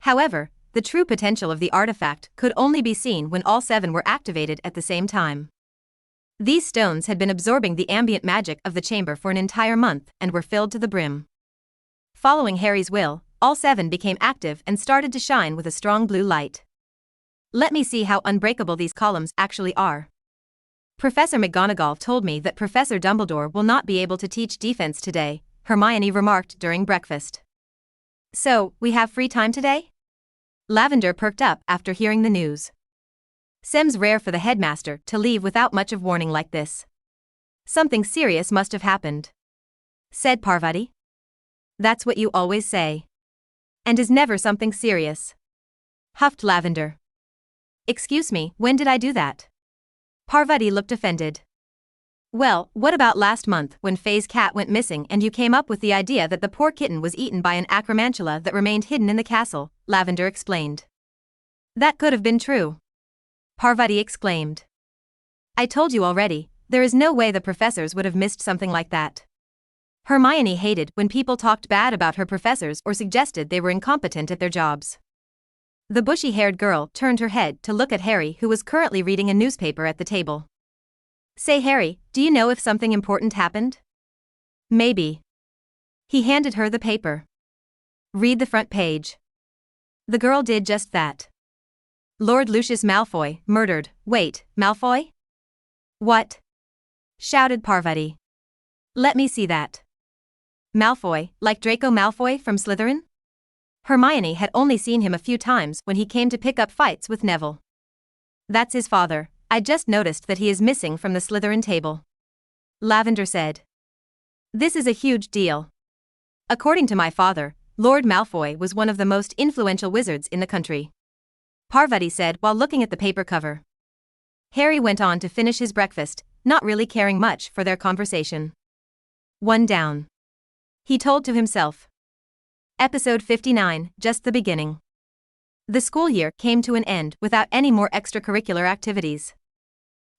However, the true potential of the artifact could only be seen when all 7 were activated at the same time. These stones had been absorbing the ambient magic of the chamber for an entire month and were filled to the brim. Following Harry's will, all 7 became active and started to shine with a strong blue light. Let me see how unbreakable these columns actually are. Professor McGonagall told me that Professor Dumbledore will not be able to teach defense today, Hermione remarked during breakfast. So, we have free time today? Lavender perked up after hearing the news. Seems rare for the headmaster to leave without much of warning like this. Something serious must have happened, said Parvati. That's what you always say. And is never something serious, huffed Lavender. Excuse me, when did I do that? Parvati looked offended. Well, what about last month when Faye's cat went missing and you came up with the idea that the poor kitten was eaten by an acromantula that remained hidden in the castle, Lavender explained. That could have been true. Parvati exclaimed. I told you already, there is no way the professors would have missed something like that. Hermione hated when people talked bad about her professors or suggested they were incompetent at their jobs. The bushy-haired girl turned her head to look at Harry, who was currently reading a newspaper at the table. Say, Harry, do you know if something important happened? Maybe. He handed her the paper. Read the front page. The girl did just that. Lord Lucius Malfoy, murdered. Wait, Malfoy? What? Shouted Parvati. Let me see that. Malfoy, like Draco Malfoy from Slytherin? Hermione had only seen him a few times when he came to pick up fights with Neville. That's his father. I just noticed that he is missing from the Slytherin table. Lavender said. This is a huge deal. According to my father, Lord Malfoy was one of the most influential wizards in the country. Parvati said while looking at the paper cover. Harry went on to finish his breakfast, not really caring much for their conversation. One down. He told to himself. Episode 59, just the beginning. The school year came to an end without any more extracurricular activities.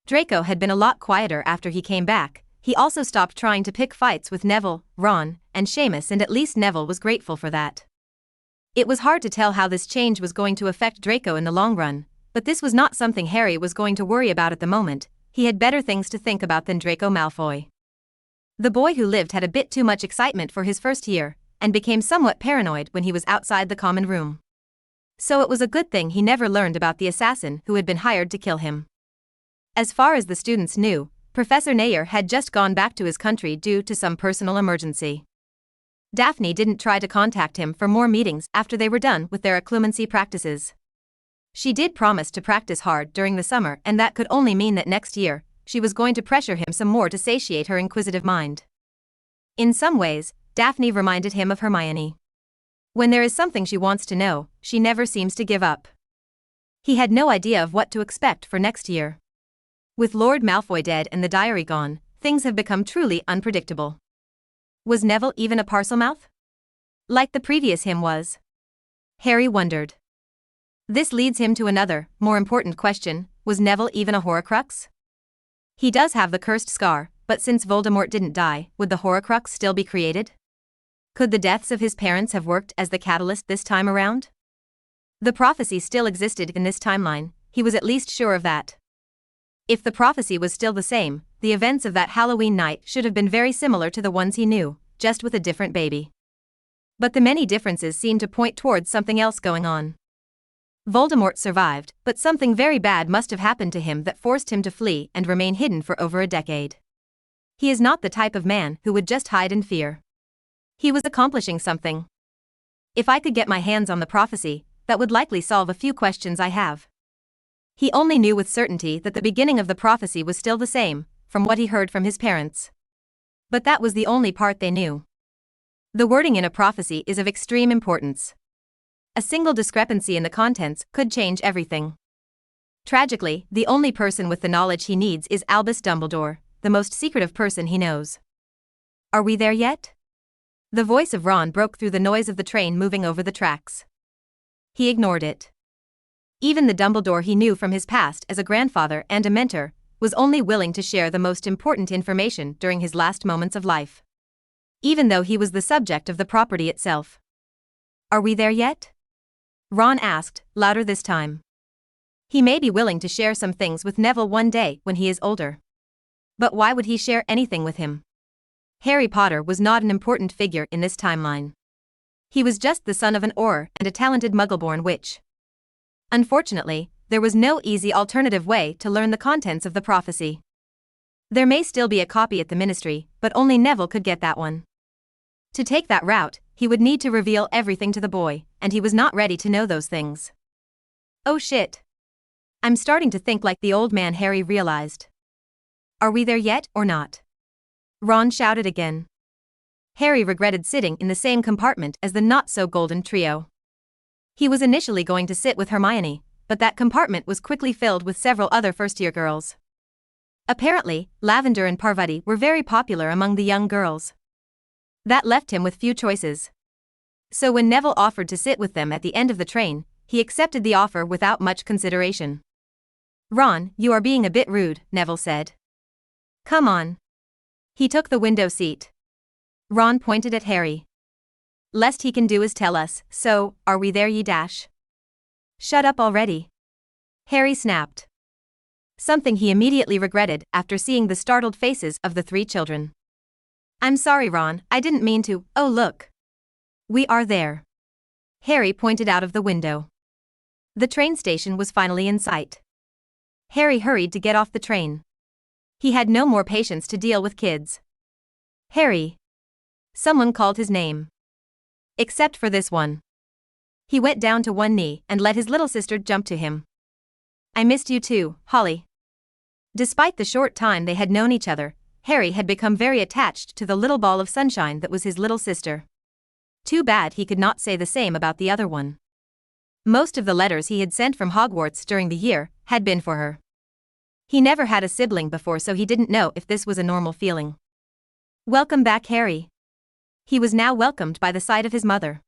Draco had been a lot quieter after he came back. He also stopped trying to pick fights with Neville, Ron, and Seamus, and at least Neville was grateful for that. It was hard to tell how this change was going to affect Draco in the long run, but this was not something Harry was going to worry about at the moment. He had better things to think about than Draco Malfoy. The boy who lived had a bit too much excitement for his first year, and became somewhat paranoid when he was outside the common room. So it was a good thing he never learned about the assassin who had been hired to kill him. As far as the students knew, Professor Nair had just gone back to his country due to some personal emergency. Daphne didn't try to contact him for more meetings after they were done with their occlumency practices. She did promise to practice hard during the summer, and that could only mean that next year, she was going to pressure him some more to satiate her inquisitive mind. In some ways, Daphne reminded him of Hermione. When there is something she wants to know, she never seems to give up. He had no idea of what to expect for next year. With Lord Malfoy dead and the diary gone, things have become truly unpredictable. Was Neville even a Parselmouth? Like the previous him was? Harry wondered. This leads him to another, more important question: was Neville even a Horcrux? He does have the cursed scar, but since Voldemort didn't die, would the Horcrux still be created? Could the deaths of his parents have worked as the catalyst this time around? The prophecy still existed in this timeline, he was at least sure of that. If the prophecy was still the same, the events of that Halloween night should have been very similar to the ones he knew, just with a different baby. But the many differences seemed to point towards something else going on. Voldemort survived, but something very bad must have happened to him that forced him to flee and remain hidden for over a decade. He is not the type of man who would just hide in fear. He was accomplishing something. If I could get my hands on the prophecy, that would likely solve a few questions I have. He only knew with certainty that the beginning of the prophecy was still the same, from what he heard from his parents. But that was the only part they knew. The wording in a prophecy is of extreme importance. A single discrepancy in the contents could change everything. Tragically, the only person with the knowledge he needs is Albus Dumbledore, the most secretive person he knows. Are we there yet? The voice of Ron broke through the noise of the train moving over the tracks. He ignored it. Even the Dumbledore he knew from his past as a grandfather and a mentor was only willing to share the most important information during his last moments of life. Even though he was the subject of the property itself. Are we there yet? Ron asked, louder this time. He may be willing to share some things with Neville one day when he is older. But why would he share anything with him? Harry Potter was not an important figure in this timeline. He was just the son of an Auror and a talented Muggle-born witch. Unfortunately, there was no easy alternative way to learn the contents of the prophecy. There may still be a copy at the Ministry, but only Neville could get that one. To take that route, he would need to reveal everything to the boy, and he was not ready to know those things. Oh shit. I'm starting to think like the old man, Harry realized. Are we there yet or not? Ron shouted again. Harry regretted sitting in the same compartment as the not-so-golden trio. He was initially going to sit with Hermione, but that compartment was quickly filled with several other first-year girls. Apparently, Lavender and Parvati were very popular among the young girls. That left him with few choices. So when Neville offered to sit with them at the end of the train, he accepted the offer without much consideration. "Ron, you are being a bit rude," Neville said. "Come on." He took the window seat. Ron pointed at Harry. "Lest he can do is tell us, so, are we there ye dash?" "Shut up already," Harry snapped. Something he immediately regretted after seeing the startled faces of the three children. "I'm sorry, Ron, I didn't mean to. Oh look. We are there." Harry pointed out of the window. The train station was finally in sight. Harry hurried to get off the train. He had no more patience to deal with kids. "Harry." Someone called his name. Except for this one. He went down to one knee and let his little sister jump to him. "I missed you too, Holly." Despite the short time they had known each other, Harry had become very attached to the little ball of sunshine that was his little sister. Too bad he could not say the same about the other one. Most of the letters he had sent from Hogwarts during the year had been for her. He never had a sibling before, so he didn't know if this was a normal feeling. "Welcome back, Harry." He was now welcomed by the sight of his mother.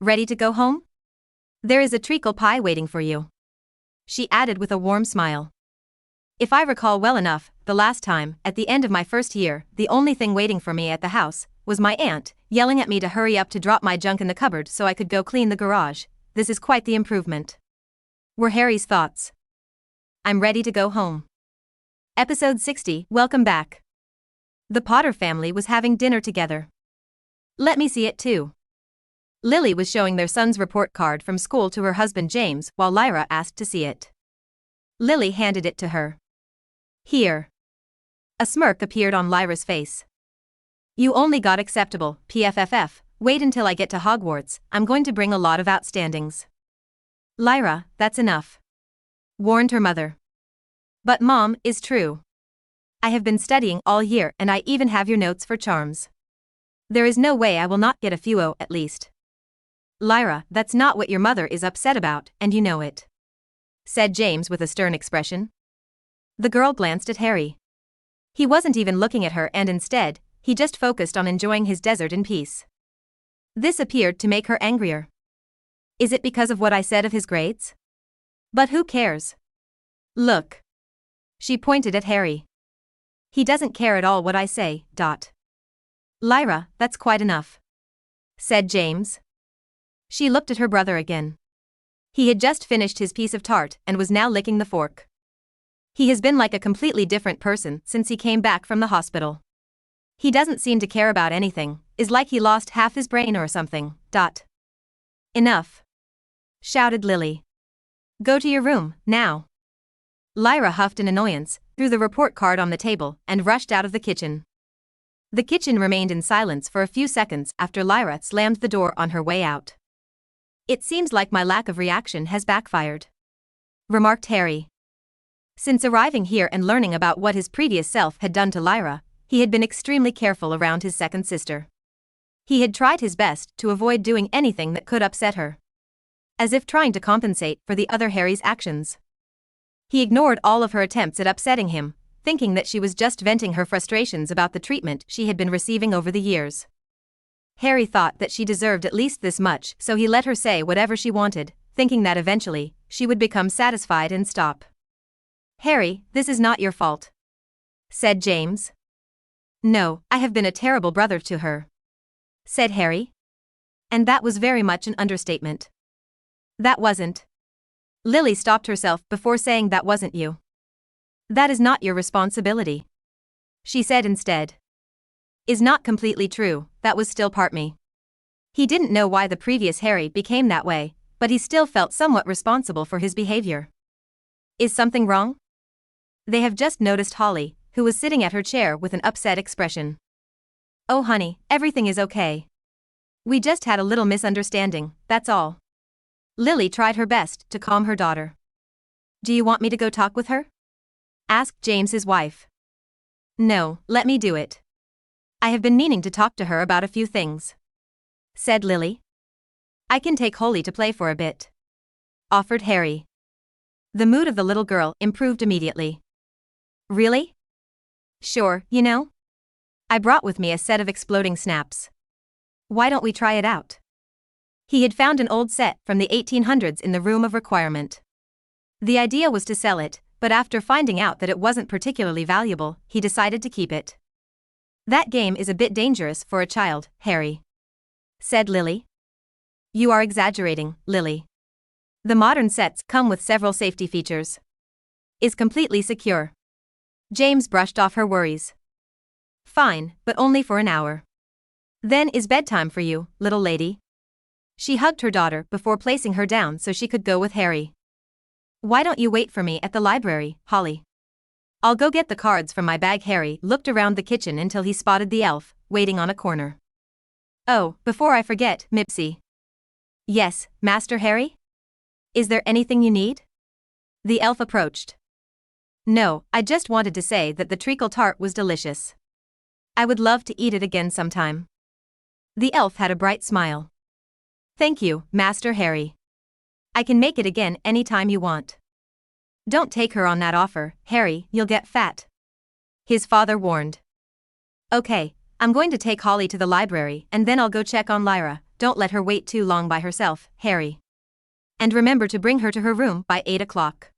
"Ready to go home? There is a treacle pie waiting for you," she added with a warm smile. "If I recall well enough, the last time, at the end of my first year, the only thing waiting for me at the house was my aunt, yelling at me to hurry up to drop my junk in the cupboard so I could go clean the garage. This is quite the improvement," were Harry's thoughts. "I'm ready to go home." Episode 60, Welcome back. The Potter family was having dinner together. "Let me see it too." Lily was showing their son's report card from school to her husband James while Lyra asked to see it. Lily handed it to her. "Here." A smirk appeared on Lyra's face. "You only got acceptable, PFFF, wait until I get to Hogwarts, I'm going to bring a lot of outstandings." "Lyra, that's enough," warned her mother. "But Mom, is true. I have been studying all year and I even have your notes for charms. There is no way I will not get a few at least." "Lyra, that's not what your mother is upset about, and you know it," said James with a stern expression. The girl glanced at Harry. He wasn't even looking at her, and instead, he just focused on enjoying his dessert in peace. This appeared to make her angrier. "Is it because of what I said of his grades? But who cares? Look." She pointed at Harry. "He doesn't care at all what I say, dot." "Lyra, that's quite enough," said James. She looked at her brother again. He had just finished his piece of tart and was now licking the fork. He has been like a completely different person since he came back from the hospital. He doesn't seem to care about anything, is like he lost half his brain or something, dot. "Enough," shouted Lily. "Go to your room, now." Lyra huffed in annoyance, threw the report card on the table, and rushed out of the kitchen. The kitchen remained in silence for a few seconds after Lyra slammed the door on her way out. "It seems like my lack of reaction has backfired," remarked Harry. Since arriving here and learning about what his previous self had done to Lyra, he had been extremely careful around his second sister. He had tried his best to avoid doing anything that could upset her. As if trying to compensate for the other Harry's actions. He ignored all of her attempts at upsetting him, thinking that she was just venting her frustrations about the treatment she had been receiving over the years. Harry thought that she deserved at least this much, so he let her say whatever she wanted, thinking that eventually, she would become satisfied and stop. "Harry, this is not your fault," said James. "No, I have been a terrible brother to her," said Harry. And that was very much an understatement. "That wasn't." Lily stopped herself before saying "that wasn't you. That is not your responsibility," she said instead. "Is not completely true, that was still part me." He didn't know why the previous Harry became that way, but he still felt somewhat responsible for his behavior. "Is something wrong?" They have just noticed Holly, who was sitting at her chair with an upset expression. "Oh honey, everything is okay. We just had a little misunderstanding, that's all." Lily tried her best to calm her daughter. "Do you want me to go talk with her?" asked James his wife. "No, let me do it. I have been meaning to talk to her about a few things," said Lily. "I can take Holly to play for a bit," offered Harry. The mood of the little girl improved immediately. Really? Sure, you know? I brought with me a set of exploding snaps. Why don't we try it out? He had found an old set from the 1800s in the room of requirement. The idea was to sell it, but after finding out that it wasn't particularly valuable, he decided to keep it. That game is a bit dangerous for a child, Harry, said Lily. You are exaggerating, Lily. The modern sets come with several safety features. Is completely secure. James brushed off her worries. Fine, but only for an hour. Then is bedtime for you, little lady. She hugged her daughter before placing her down so she could go with Harry. Why don't you wait for me at the library, Holly? I'll go get the cards from my bag. Harry looked around the kitchen until he spotted the elf, waiting on a corner. Oh, before I forget, Mipsy. Yes, Master Harry? Is there anything you need? The elf approached. No, I just wanted to say that the treacle tart was delicious. I would love to eat it again sometime. The elf had a bright smile. Thank you, Master Harry. I can make it again anytime you want. Don't take her on that offer, Harry, you'll get fat. His father warned. Okay, I'm going to take Holly to the library and then I'll go check on Lyra. Don't let her wait too long by herself, Harry. And remember to bring her to her room by 8 o'clock.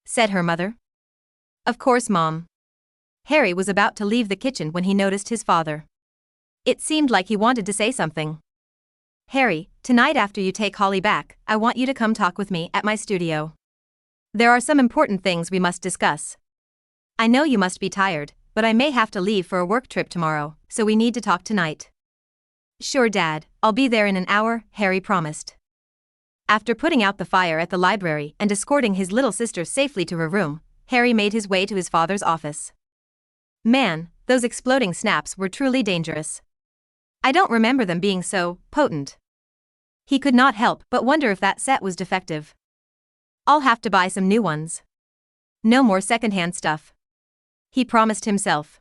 Said her mother. Of course, Mom. Harry was about to leave the kitchen when he noticed his father. It seemed like he wanted to say something. Harry, tonight after you take Holly back, I want you to come talk with me at my studio. There are some important things we must discuss. I know you must be tired, but I may have to leave for a work trip tomorrow, so we need to talk tonight. Sure, Dad, I'll be there in an hour, Harry promised. After putting out the fire at the library and escorting his little sister safely to her room, Harry made his way to his father's office. Man, those exploding snaps were truly dangerous. I don't remember them being so potent. He could not help but wonder if that set was defective. I'll have to buy some new ones. No more secondhand stuff. He promised himself.